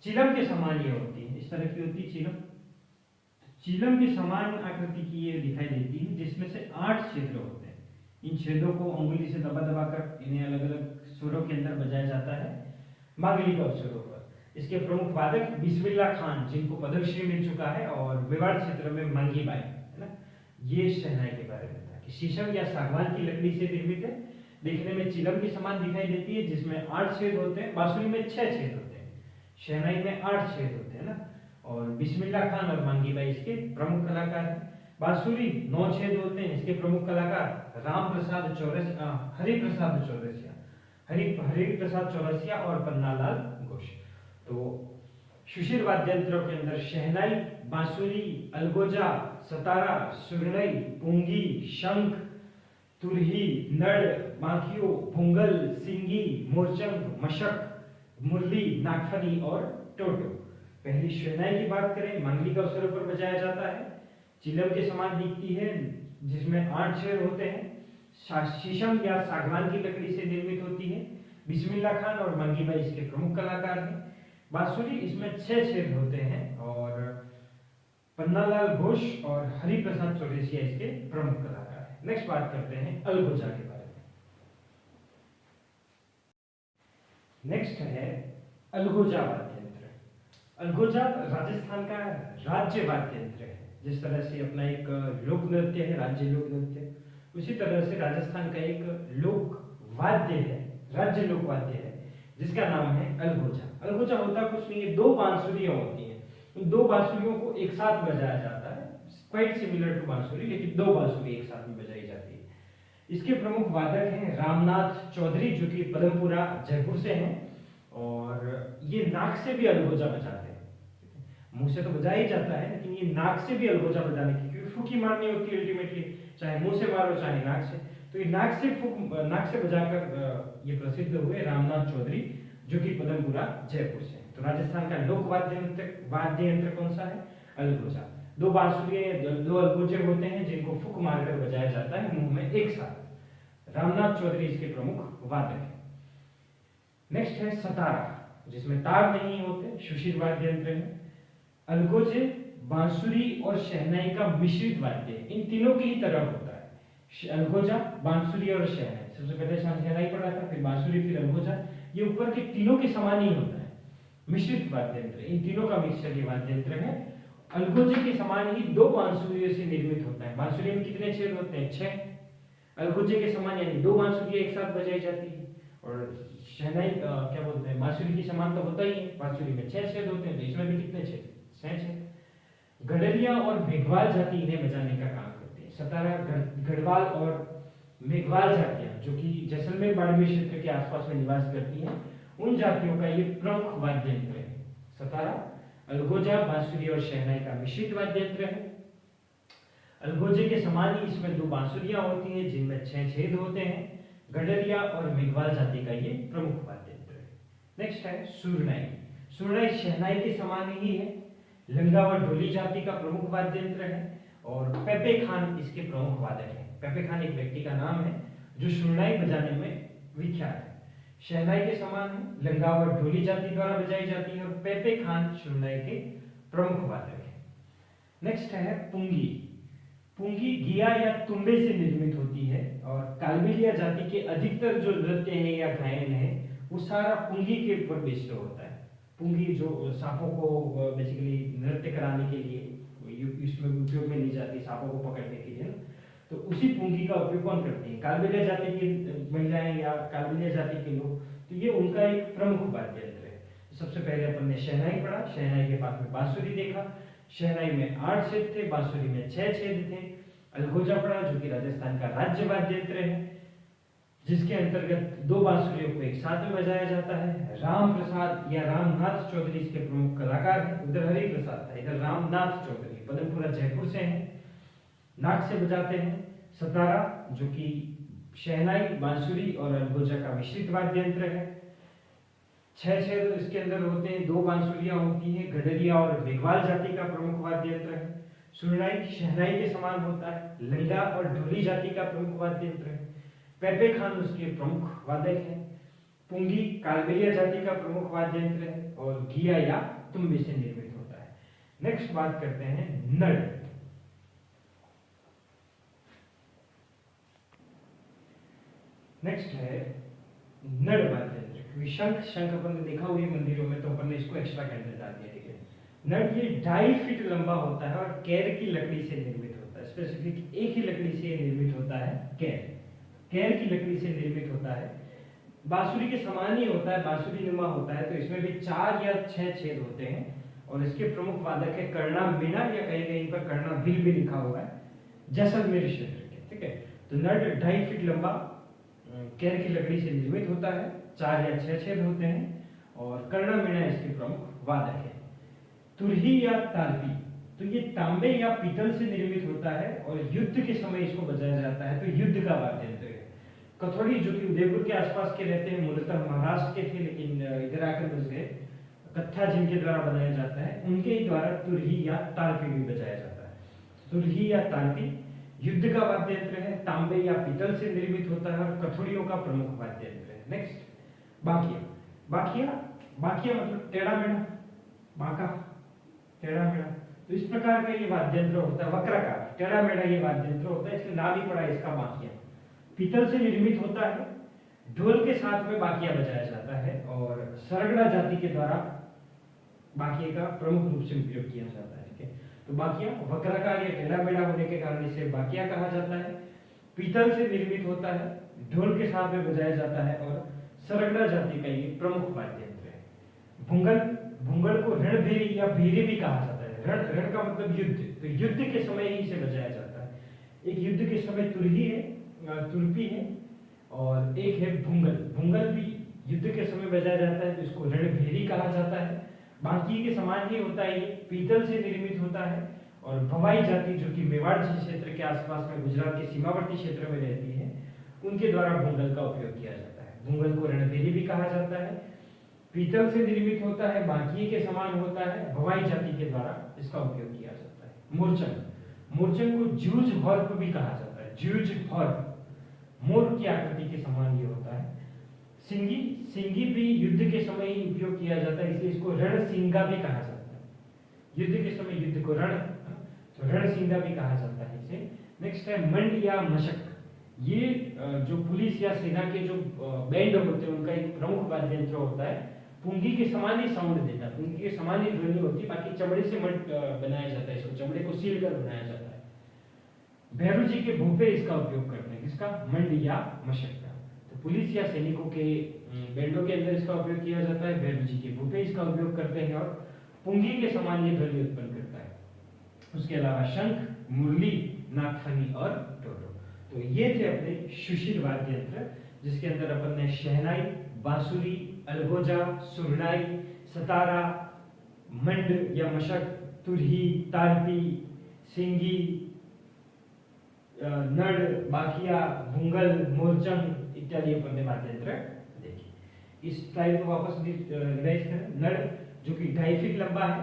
चिलम के समान ये होती है, इस तरह की होती है चिलम। चिलम के समान आकृति की ये दिखाई देती है, जिसमें से 8 छिद्र होते हैं। इन छेदों को अंगुली से दबा दबा कर इन्हें अलग अलग सुरों के अंदर बजाया जाता है मांगलिक अवसरों पर। इसके प्रमुख वादक बिस्मिल्लाह खान, जिनको पद्मश्री मिल चुका है, और मेवाड़ क्षेत्र में मंगी बाई, है ना। ये शहनाई के बारे में था कि शीशम या सागवान की लकड़ी से निर्मित है, देखने में चिलम के समान दिखाई देती है, जिसमें 8 छेद होते हैं। बांसुरी में 6 छेद होते हैं, शहनाई में 8 छेद होते हैं ना। और बिस्मिल्लाह खान और मंगी बाई इसके प्रमुख कलाकार हैं। बांसुरी 9 छेद होते हैं, इसके प्रमुख कलाकार राम प्रसाद चौरसिया, हरि प्रसाद चौरसिया, हरि प्रसाद चौरसिया और पन्नालाल घोष। तो सुशील वाद्य यंत्रों के अंदर शहनाई, बांसुरी, अलगोजा, सतारा, सुरनई, पुंगी, शंख, तुरही, नड़, बांकियो, भूंगल, सिंगी, मोरचंग, मशक, मुरली, नागफनी और टोटो। पहली शहनाई की बात करें, मांगलिक अवसरों पर बजाया जाता है, चिलम के समान दिखती है, जिसमें 8 छेद होते हैं। शीशम या सागवान की लकड़ी से निर्मित होती है। बिस्मिल्लाह खान और मंगी बाई इसके प्रमुख कलाकार हैं। बांसुरी, इसमें 6 छेद होते हैं, और पन्नालाल घोष और हरि प्रसाद चौरसिया इसके प्रमुख कलाकार हैं। नेक्स्ट बात करते हैं अलगोजा के बारे में। नेक्स्ट है अलगोजा वाद्य यंत्र। अलगोजा राजस्थान का राज्य वाद्य यंत्र है। जिस तरह से अपना एक लोक नृत्य है, राज्य लोक नृत्य, उसी तरह से राजस्थान का एक लोक वाद्य है, राज्य लोक वाद्य है, जिसका नाम है अलगोजा। अलगोजा होता कुछ नहीं है, दो बांसुरियां होती हैं, उन दो बांसुरियों को एक साथ बजाया जाता है, क्वाइट सिमिलर टू बांसुरी, लेकिन दो बांसुरी एक साथ में बजाई जाती है। इसके प्रमुख वादक हैं रामनाथ चौधरी, जो कि पदमपुरा जयपुर से हैं, और ये नाक से भी अलगोजा बजाते हैं। मुंह से तो बजाया ही जाता है, लेकिन ये नाक से भी अलगोजा बजाने की, क्योंकि फूकी मारनी होती है अल्टीमेटली, चाहे मुंह से मारो चाहे नाक से, तो ये नाक से बजाकर ये प्रसिद्ध हुए रामनाथ चौधरी, जो कि पदमपुरा जयपुर से। तो राजस्थान का लोक वाद्य यंत्र कौन सा है? अलगोजा। दो बांसुरियां, दो अलगोजे होते हैं जिनको फूक मारकर बजाया जाता है मुंह में एक साथ। रामनाथ चौधरी इसके प्रमुख वादक है। नेक्स्ट है सतारा, जिसमें तार नहीं होते, सुशील वाद्य यंत्र है। अलगोजे बांसुरी और शहनाई का मिश्रित वाद्य है, इन तीनों की ही तरह होता है। अलगोजा, बांसुरी और शहनाई, सबसे पहले शहनाई पढ़ा था, फिर बांसुरी, फिर अलगोजा, ये ऊपर के तीनों के समान ही होता है। मिश्रित वाद्य यंत्र, इन तीनों का मिक्सचर ये वाद्य यंत्र है। अलगोजे के समान ही दो बांसुरियों से निर्मित होता है। बांसुरी में कितने छेद होते हैं? 6। अलगोजे के समान यानी दो बांसुरियां एक साथ बजाई जाती है। और शहनाई क्या बोलते हैं, बांसुरी की समान तो होता ही है, बांसुरी में 6 छेद होते हैं, तो इसमें भी कितने छेद? 6 छेद। गडरिया और मेघवाल जाति इन्हें बजाने का काम करती है। सतारा, गढ़वाल और मेघवाल जातियां, जो कि जैसलमेर बाड़मेर क्षेत्र के आसपास में निवास करती हैं, उन जातियों का ये प्रमुख वाद्य यंत्र है। सतारा अलगोजा, बांसुरी और शहनाई का मिश्रित वाद्य यंत्र है। अलगोजे के समान ही इसमें दो बांसुरियां होती हैं जिनमें 6 छेद होते हैं। गडरिया और मेघवाल जाति का ये प्रमुख वाद्य यंत्र है। नेक्स्ट है सुरनाई। सुरनाई शहनाई के समान ही है, लंगा व ढोली जाति का प्रमुख वाद्य यंत्र है, और पेपे खान इसके प्रमुख वादक हैं। पेपे खान एक व्यक्ति का नाम है जो सुरनाई बजाने में विख्यात है। शहनाई के समान है, लंगा व ढोली जाति द्वारा बजाई जाती है, और पेपे खान सुरनाई के प्रमुख वादक हैं। नेक्स्ट है पुंगी। पुंगी गिया या तुम्बे से निर्मित होती है, और कालबेलिया जाति के अधिकतर जो नृत्य है या गायन है वो सारा पुंगी के ऊपर बेस्ड होता है। पुंगी जो सांपों को बेसिकली नृत्य कराने के लिए इसमें उपयोग में ली जाती है, सांपों को पकड़ने के लिए, तो उसी पुंगी का उपयोग कौन करते हैं? कालबेलिया जाति की महिलाएं या कालबेलिया जाति के लोग, तो ये उनका एक प्रमुख वाद्य यंत्र है। सबसे पहले अपन ने शहनाई पढ़ा, शहनाई के बाद में बांसुरी देखा। शहनाई में 8 छेद थे, बांसुरी में 6 छेद थे। अलगोजा पढ़ा, जो कि राजस्थान का राज्य वाद्य यंत्र है, जिसके अंतर्गत दो बांसुरियों को एक साथ में बजाया जाता है। राम प्रसाद या रामनाथ चौधरी इसके प्रमुख कलाकार हैं। उधर हरि प्रसाद था, इधर रामनाथ चौधरी पदमपुरा जयपुर से हैं, नाक से बजाते हैं। सतारा, जो कि शहनाई, बांसुरी और अलगोजा का मिश्रित वाद्य यंत्र है। 6 छेद इसके अंदर होते हैं, दो बांसुरियां होती हैं। गडरिया और मेघवाल जाति का प्रमुख वाद्य यंत्र है। सुरनाई शहनाई के समान होता है, लंगा और ढोली जाति का प्रमुख वाद्य यंत्र है। पेपे खान उसके प्रमुख वादक हैं। पुंगी कालबेलिया जाति का प्रमुख वाद्य यंत्र है, और गिया या तुम्बे से निर्मित होता है। नेक्स्ट बात करते हैं नड़। नेक्स्ट है नड़ वाद्य यंत्र। शंख अपन ने देखा हुई मंदिरों में, तो अपन ने इसको एक्स्ट्रा कैंडल डाल दिया, ठीक है। नड़ ये 2.5 फीट लंबा होता है और केर की लकड़ी से निर्मित होता है। स्पेसिफिक एक ही लकड़ी से निर्मित होता है, केर की लकड़ी से निर्मित होता है। बांसुरी के समान ही होता है, बांसुरी नुमा होता है, तो इसमें भी 4 या 6 छेद होते हैं, और इसके प्रमुख वादक है कर्णा मीणा, या कहीं कहीं पर कर्णा भील भी लिखा हुआ है, जैसलमेर क्षेत्र के, ठीक है। तो नड़ 2.5 फीट लंबा केर की लकड़ी से निर्मित होता है, 4 या 6 छेद होते हैं, और कर्णा मीणा इसके प्रमुख वादक है। तुरही या तालपी, तो ये तांबे या पीतल से निर्मित होता है, और युद्ध के समय इसको बजाया जाता है, तो युद्ध का वाद्य यंत्र है। कथौड़ी, जो कि उदयपुर के आसपास के रहते हैं, मूलतः महाराष्ट्र के थे, लेकिन इधर आकर बस गए। कत्था जिनके द्वारा बनाया जाता है, उनके ही द्वारा तुरही या तालपी भी बजाया जाता है। तुरही या तालपी युद्ध का वाद्य यंत्र है, तांबे या पीतल से निर्मित होता है, और कथौड़ियों का प्रमुख वाद्य यंत्र है। नेक्स्ट बाकिया। बाकिया मतलब टेढ़ा मेढ़ा, बाका टेढ़ा मेढ़ा, तो इस प्रकार का ये वाद्य यंत्र होता है। वक्राकार टेढ़ा मेढ़ा ये वाद्य यंत्र होता है, इसलिए नाम ही पड़ा इसका बाकिया। पीतल से निर्मित होता है, ढोल के साथ में बाकिया बजाया जाता है, और सरगड़ा जाति के द्वारा बाकिये का प्रमुख रूप से उपयोग किया जाता है, ठीक है। तो बाकिया वक्राकार या टेढ़ा मेढ़ा होने के कारण इसे बाकिया कहा जाता है। पीतल से निर्मित होता है, ढोल के साथ में बजाया जाता है, और सरगड़ा जाति का ये प्रमुख वाद्य यंत्र है। भुंगल, भुंगल को रणभेरी या भीरी भी कहा जाता है। रण का मतलब युद्ध, तो युद्ध के समय ही इसे बजाया जाता है। एक युद्ध के समय तुरही है, तुरपी है, और एक है भुंगल। भुंगल भी युद्ध के समय बजाया जाता है, तो इसको रणभेरी कहा जाता है। बाकी के समान ही होता है, ये पीतल से निर्मित होता है। और भवाई जाति जो कि मेवाड़ क्षेत्र के आसपास में गुजरात के सीमावर्ती क्षेत्र में रहती है, उनके द्वारा भुंगल का उपयोग किया जाता है। भुंगल को रणभेरी भी कहा जाता है, पीतल से निर्मित होता है, बाकी के समान होता है। भवाई जाति के द्वारा इसका उपयोग किया जाता है। मोरचंग, मोरचंग को ज्यूज हॉर्प भी कहा जाता है। ज्यूज हॉर्प मोर की आकृति के समान ये होता है। सिंगी, सिंगी भी युद्ध के समय ही उपयोग किया जाता है, इसलिए इसको रणसिंगा भी कहा जाता है। युद्ध के समय युद्ध को रण, तो रणसिंगा भी कहा जाता है इसे। नेक्स्ट है मंड या मशक। ये जो पुलिस या सेना के जो बैंड होते हैं उनका एक प्रमुख वाद्य यंत्र होता है। पुंगी के समान ही साउंड देता है, पुंगी के समान ही ध्वनि होती है, बाकी चमड़े से मंड बनाया जाता है, इसको चमड़े को सील कर बनाया जाता है। भैरू जी के भूपे इसका उपयोग करते हैं, किसका? मंड या मशक का। तो पुलिस या सैनिकों के बैंडों के अंदर इसका उपयोग किया जाता है। भैरू जी के भूपे इसका उपयोग करते हैं और पुंगी के समान ये ध्वनि उत्पन्न करता है। उसके अलावा शंख, मुरली, नागफनी और टोटो। तो ये थे अपने सुशील वाद्य यंत्र, जिसके अंदर अपन ने शहनाई, बांसुरी, अलगोजा, सुरनाई, सतारा, मंड या मशक, तुरही, तारपी, सिंगी, नड़, बाकिया, भुंगल, मोरचंग इत्यादि अपन ने वाद्य यंत्र देखे। इस स्लाइड को वापस रिवाइज करें। नड़ जो कि 2.5 फीट लंबा है,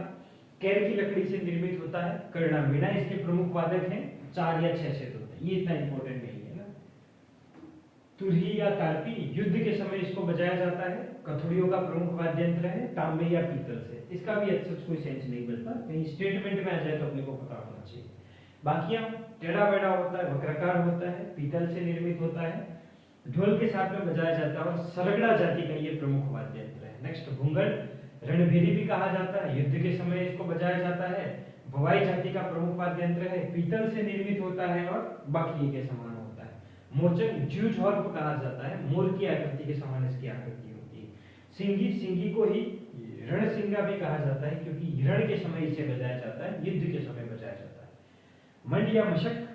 केर की लकड़ी से निर्मित होता है। कर्णा मीणा इसके प्रमुख वादक हैं, 4 या 6 सेट होते हैं, ये इतना इंपॉर्टेंट नहीं है ना। तुरही या तारपी युद्ध के समय इसको बजाया जाता है। कथोड़ियों का प्रमुख वाद्य यंत्र है, तांबे या पीतल से। इसका भी अच्छा कोई सेंस नहीं बनता, कहीं स्टेटमेंट में आ जाए तो अपने को पता होना चाहिए। बाकियां टेढ़ा बेढ़ा होता है, वक्राकार होता है, पीतल से निर्मित होता है, ढोल के साथ में बजाया जाता है और सरगड़ा जाति का ये प्रमुख वाद्य यंत्र है। नेक्स्ट भुंगल, रणभेरी भी कहा जाता है, युद्ध के समय इसको बजाया जाता है। भवाई जाति का प्रमुख वाद्य यंत्र है, पीतल से निर्मित होता है और बाकी के समान होता है। मोरचंग ज्यूज हॉर्प कहा जाता है, मोर की आकृति के समान इसकी आकृति होती है। सिंगी, सिंगी को ही रणसिंगा भी कहा जाता है, क्योंकि रण के समय इसे बजाया जाता है, युद्ध के समय बजाया जाता है। मंड या मशक,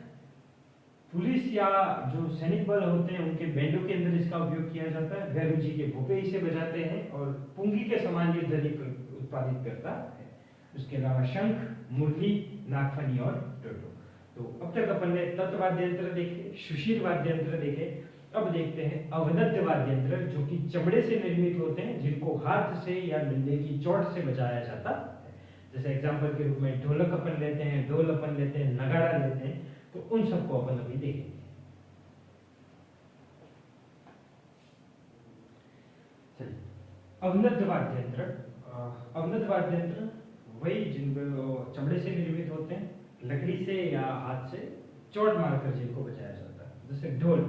पुलिस या जो सैनिक बल होते हैं उनके बैंडों के अंदर इसका उपयोग किया जाता है। भैरू जी के भोपे इसे बजाते हैं और पुंगी के समान ये ध्वनि उत्पादित करता है। उसके अलावा शंख, मुरली, नागफनी और टोटो। तो अब तक अपन ने तत्व वाद्य यंत्र देखे, सुशील वाद्य यंत्र देखे। अब देखते हैं अवनद्य वाद्य यंत्र, जो कि चमड़े से निर्मित होते हैं, जिनको हाथ से या डंडे की चोट से बजाया जाता है। जैसे एग्जाम्पल के रूप में ढोलक अपन लेते हैं, ढोल अपन लेते हैं, नगाड़ा लेते हैं, तो उन सबको अपन अभी देखेंगे। अवनद्य वाद्य यंत्र, अवनद्य वाद्य यंत्र वही जिनको चमड़े से निर्मित होते हैं, लकड़ी से या हाथ से चोट मारकर जिनको बजाया जाता है। जैसे ढोल,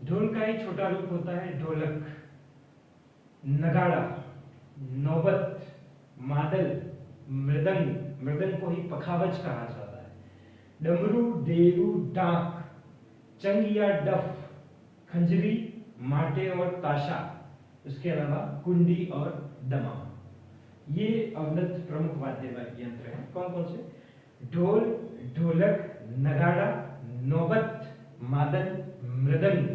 ढोल का ही छोटा रूप होता है ढोलक। नगाड़ा, नौबत, मादल, मृदंग, मृदंग को ही पखावज कहा जाता है। डमरू, देरू, डाक, चंग या डफ, खंजरी, माटे और ताशा। उसके अलावा कुंडी और दमा। ये अवनद्य प्रमुख वाद्य यंत्र हैं। कौन कौन से? ढोल, ढोलक, नगाड़ा, नौबत, मादल, मृदंग,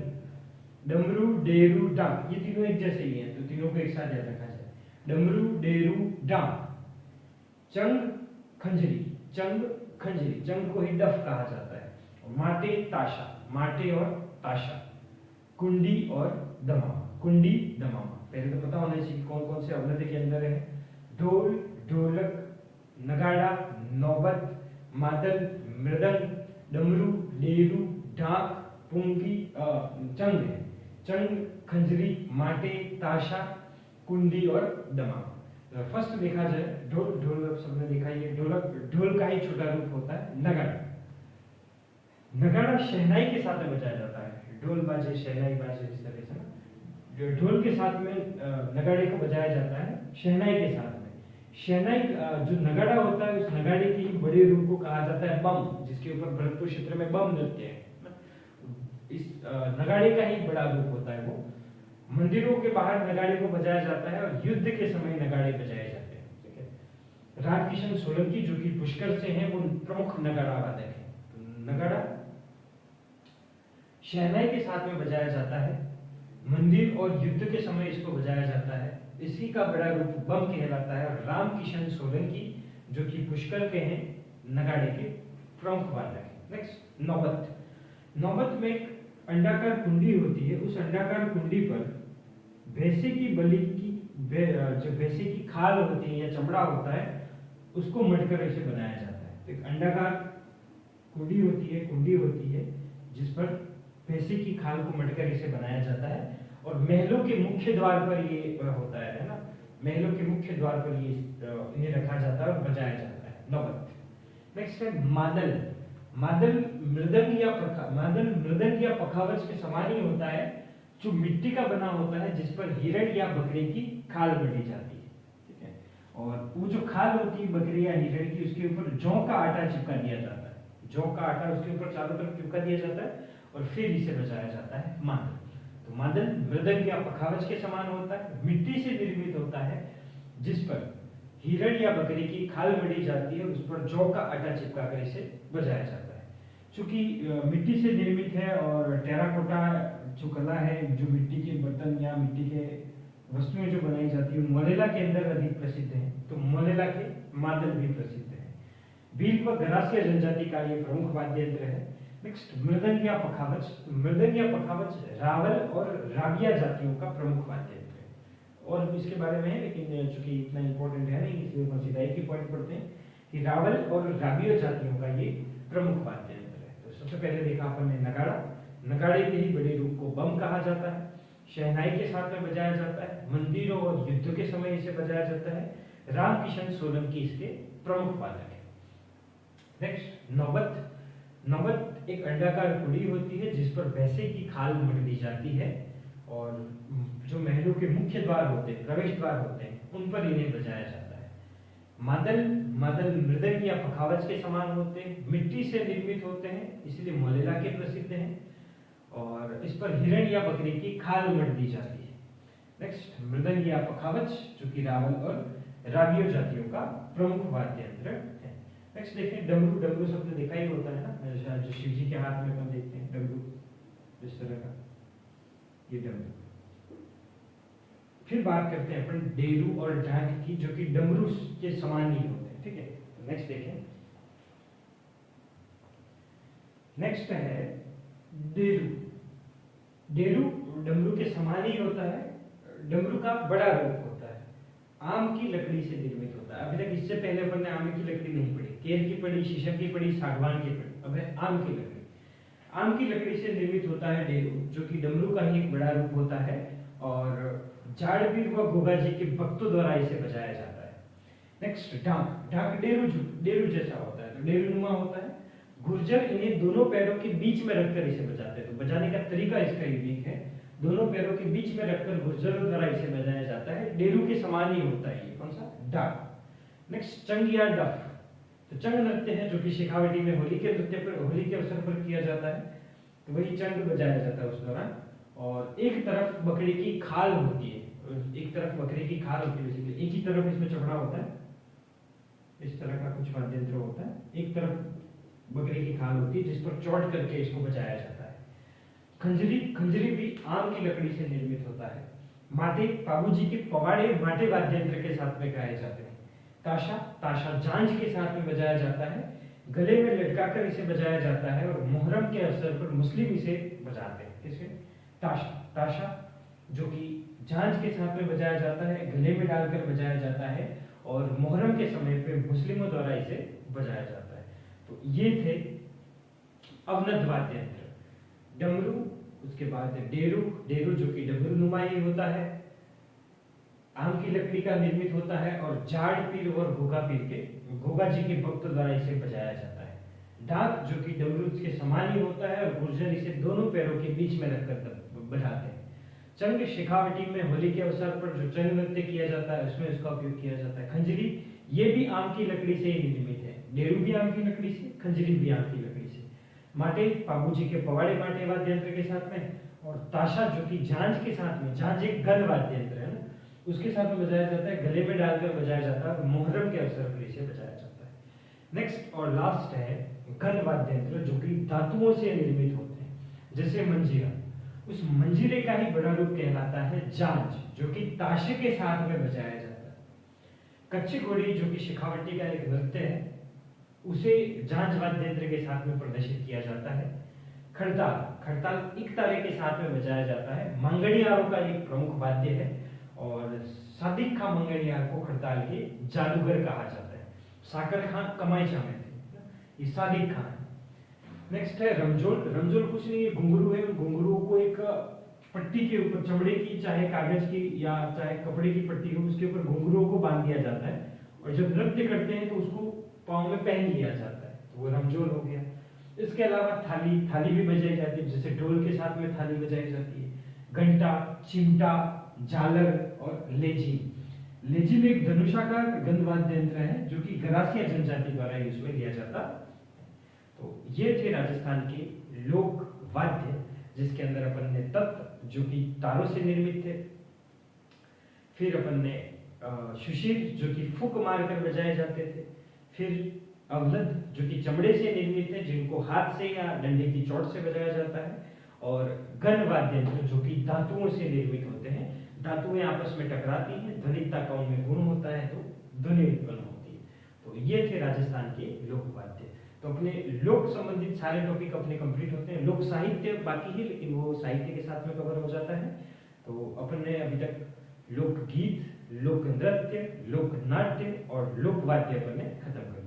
डमरू, डेरू, डाक। ये तीनों एक जैसे ही हैं, तो तीनों को एक साथ याद रखा जाए। डमरू, डेरू, डाक, चंग, खंजरी, चंग, खंजरी, चंग को ही डफ कहा जाता है। माटे, ताशा, माटे और ताशा, कुंडी और दमामा, कुंडी, दमामा। पहले तो पता होना चाहिए कौन कौन से अवनद्य के अंदर है। ढोल, ढोलक, नगाड़ा, नौबत, मादल, मृदंग, डमरू, डेरू, ढाक, पुंगी, चंग है। चंग, खंजरी, माटे, ताशा, कुंडी और दमामा। फर्स्ट देखा जाए ढोल, ढोल सबने देखा, ये ढोलक, ढोल का ही छोटा रूप होता है। नगाड़ा, नगाड़ा शहनाई के साथ में बजाया जाता है। ढोल बाजे, शहनाई बाजे, इस तरह से ना ढोल के साथ में नगाड़े को बजाया जाता है, शहनाई के साथ में। शहनाई जो नगाड़ा होता है, उस नगाड़े के ही बड़े रूप को कहा जाता है बम, जिसके ऊपर भरतपुर क्षेत्र में बम नृत्य है। इस नगाड़े का ही बड़ा रूप होता है वो। मंदिरों के बाहर नगाड़े को बजाया जाता है और युद्ध के समय नगाड़े बजाए जाते हैं। ठीक है। राजकिशन सोलंकी जो कि पुष्कर से हैं, वो प्रमुख नगाड़ा वादक हैं। तो नगाड़ा शहनाई के साथ में बजाया जाता है, मंदिर और युद्ध के समय इसको बजाया जाता है। इसी का बड़ा रूप बम कहलाता है। और रामकिशन सोलंकी जो कि पुष्कर के हैं, नगाड़े के प्रमुख वादक हैं। नेक्स्ट, नौबत। नौबत में एक अंडाकार कुंडी होती है। उस अंडाकार कुंडी पर भैंसे की बलि की जो भैंसे की खाल होती है या चमड़ा होता है, उसको मटकर इसे बनाया जाता है। तो एक अंडाकार कुंडी होती है जिस पर भैंसे की खाल को मटकर इसे बनाया जाता है। और महलों के मुख्य द्वार पर ये होता है ना, महलों के मुख्य द्वार पर ये इन्हें रखा जाता है और बजाया जाता है। नौबत। नेक्स्ट है मादल। मादल मृदंग या पखावज के समान ही होता है, जो मिट्टी का बना होता है, जिस पर हिरण या बकरे की खाल बड़ी जाती है। ठीक है। और वो जो खाल होती है बकरी या हिरण की, उसके ऊपर जौ का आटा चिपका दिया जाता है। जौ का आटा उसके ऊपर चारों तरफ चिपका दिया जाता है और फिर इसे बजाया जाता है मादल। तो मादल मृदंग या पखावज के समान होता है, मिट्टी से निर्मित होता है, जिस पर हिरण या बकरी की खाल बड़ी जाती है, उस पर जौ का आटा चिपकाकर इसे बजाया जाता है। चूंकि मिट्टी से निर्मित है और टेराकोटा जो कला है, जो मिट्टी के बर्तन या मिट्टी के वस्तुएं जो बनाई जाती है, मोलेला के अंदर अधिक प्रसिद्ध है, तो मोलेला के मादल भी प्रसिद्ध है। भील व गरासिया जनजाति का ये प्रमुख वाद्य यंत्र है। नेक्स्ट, मृदंग या पखावज। मृदंग या पखावज रावल और राबिया जातियों का प्रमुख वाद्य यंत्र है। और इसके बारे में है, लेकिन चूंकि इतना इंपॉर्टेंट है नहीं, इसलिए हम सीधा एक ही पॉइंट पढ़ते हैं कि रावल और राबिया जातियों का ये प्रमुख वाद्य यंत्र है। तो सबसे पहले देखा अपन ने नगाड़ा। नगाड़े के ही बड़े रूप को बम कहा जाता है। शहनाई के साथ में बजाया जाता है, मंदिरों और युद्ध के समय इसे बजाया जाता है। रामकिशन सोलंकी इसके प्रमुख वादक है। नेक्स्ट, नौबत। नौबत एक अंडाकार कुंडी होती है जिस पर भैंसे की खाल मढ़ दी जाती है, और जो महलों के मुख्य द्वार होते हैं, प्रवेश द्वार होते हैं, उन पर इन्हें बजाया जाता है। मादल मृदंग या पखावज के समान होते हैं, मिट्टी से निर्मित होते हैं, इसलिए मोलेला के प्रसिद्ध हैं, और इस पर हिरण या बकरी की खाल मढ़ दी जाती है। नेक्स्ट, मृदंग या पखावज जो कि रावल और राबियो जातियों का प्रमुख वाद्य यंत्र है। नेक्स्ट देखें डमरू। डमरू सबने देखा ही होता है ना, जो शिव जी के हाथ में अपन देखते हैं डमरू, जिस तरह का ये डमरू। फिर बात करते हैं अपन डेरू और ढाक की, जो कि डमरू के समान ही होते हैं। ठीक है। नेक्स्ट देखें, नेक्स्ट है डेरू। डेरू डमरू के समान ही होता है। डमरू का बड़ा रूप होता है, आम की लकड़ी से निर्मित होता है। अभी तक इससे पहले अपन ने आम की लकड़ी नहीं पढ़ी, केर की पढ़ी, शीशम की पढ़ी, सागवान की पढ़ी, अब है आम की लकड़ी। आम की लकड़ी से निर्मित होता है डेरू, जो कि डमरू का ही एक बड़ा रूप होता है, और जाड़वीर व गोगा जी के भक्तों द्वारा इसे बजाया जाता है। नेक्स्ट, ढाक। ढाक डेरू जैसा होता है, तो डेरू नुमा होता है। गुर्जर इन्हें दोनों पैरों के बीच में रखकर इसे बजाते हैं, तो बजाने का तरीका इसका यूनिक है। दोनों पैरों के बीच में रखकर गुर्जरों द्वारा इसे बजाया जाता है। डेरू के समान ही होता है ये। कौन सा? ढाक। नेक्स्ट, चंग या डफ। तो चंग नृत्य है जो कि शेखावटी में होली के अवसर पर किया जाता है, तो वही चंग बजाया जाता है उस दौरान। और एक तरफ बकरी की खाल होती है, एक तरफ बकरी की खाल होती है, एक ही तरफ इसमें चपड़ा होता है, इस तरह का कुछ वाद्य यंत्र होता है, एक तरफ बकरी की खाल होती है जिस पर चौट करके इसको बजाया जाता है। खंजरी भी आम की लकड़ी से निर्मित होता है। माटे, बाबूजी के पवाड़े माटे वाद्य यंत्र के साथ में गाए जाते हैं। ताशा झांझ के साथ में बजाया जाता है, गले में लटकाकर इसे बजाया जाता है, और मुहर्रम के अवसर पर मुस्लिम इसे बजाते हैं। किसके? ताशा जो कि झांझ के साथ में बजाया जाता है, गले में डालकर बजाया जाता है, और मुहर्रम के समय पे मुस्लिमों द्वारा इसे बजाया जाता है। तो ये थे अवनद वाद्य यंत्र। डमरू, उसके बाद डेरू जो कि डमरू नुमाई होता है, आम की लकड़ी का निर्मित होता है, और जाड़ पीर और घोगा जी के भक्त द्वारा इसे बजाया जाता है। ढाक जो कि डमरू के समान ही होता है, और गुर्जर इसे दोनों पैरों के बीच में रखकर बजाते हैं। चंग, शेखावटी में होली के अवसर पर जो चंग नृत्य किया जाता है उसमें इसका उपयोग किया जाता है। खंजरी, ये भी आम की लकड़ी से ही निर्मित है। डेरू भी आम की लकड़ी से, खंजरी भी आम की लकड़ी से। माटे, बाबूजी के पवाड़े माटे वाद्य यंत्र के साथ में, और ताशा जो कि झांझ के साथ में, झांझ एक गन वाद्य यंत्र है ना, उसके साथ में बजाया जाता है, गले में डालकर बजाया जाता है और मुहर्रम के अवसर पर इसे बजाया जाता है। नेक्स्ट और लास्ट है गन वाद्य यंत्र जो कि धातुओं से निर्मित होते हैं, जैसे मंजीरा। उस मंजीरे का ही बड़ा रूप कहलाता है झांझ, जो कि ताशे के साथ में बजाया जाता है। कच्ची घोड़ी जो कि शेखावटी का एक नृत्य है, उसे झांझ वाद्य यंत्र के साथ में प्रदर्शित किया जाता है। खड़ताल, खड़ताल एक ताले के साथ में बजाया जाता है, मंगनियारों का एक प्रमुख वाद्य है और सादिक खां मंगनियार को खड़ताल के जादूगर कहा जाता है। साकर खां कमाईचा में थे, ये सादिक खां है। नेक्स्ट है रमजोल। रमजोल कुछ नहीं, घुंघरू है। घुंघरू को एक पट्टी के ऊपर, चमड़े की चाहे कागज की या चाहे कपड़े की पट्टी हो, उसके ऊपर घुंघरुओं को बांध दिया जाता है और जब नृत्य करते हैं तो उसको पाँव में पहन लिया जाता है, तो वो रमजोल हो गया। इसके अलावा थाली, थाली भी बजाई जाती है, जैसे ढोल के साथ में थाली बजाई जाती है। घंटा, चिमटा, झालर और लेझी। लेझी में एक धनुषाकार गंध वाद्य यंत्र है जो कि गरासिया जनजाति द्वारा यूज में लिया जाता। तो ये थे राजस्थान के लोक वाद्य, जिसके अंदर अपन ने तत्व जो कि तारों से निर्मित थे, फिर अपन ने सुशील जो कि फूक मारकर बजाए जाते थे, फिर अवलद जो कि चमड़े से निर्मित है जिनको हाथ से या डंडे की चोट से बजाया जाता है, और गन वाद्य यंत्र जो कि धातुओं से निर्मित होते हैं। धातुएं आपस में टकराती हैं, ध्वनिकता का उनमें गुण होता है तो ध्वनि उत्पन्न होती है। तो ये थे राजस्थान के लोक वाद्य। तो अपने लोक संबंधित सारे टॉपिक अपने कंप्लीट होते हैं। लोक साहित्य बाकी है, लेकिन वो साहित्य के साथ में कवर हो जाता है। तो अपन ने अभी तक लोकगीत, लोक नृत्य, लोक नाट्य और लोक वाद्य अपन ने खत्म कर दिया।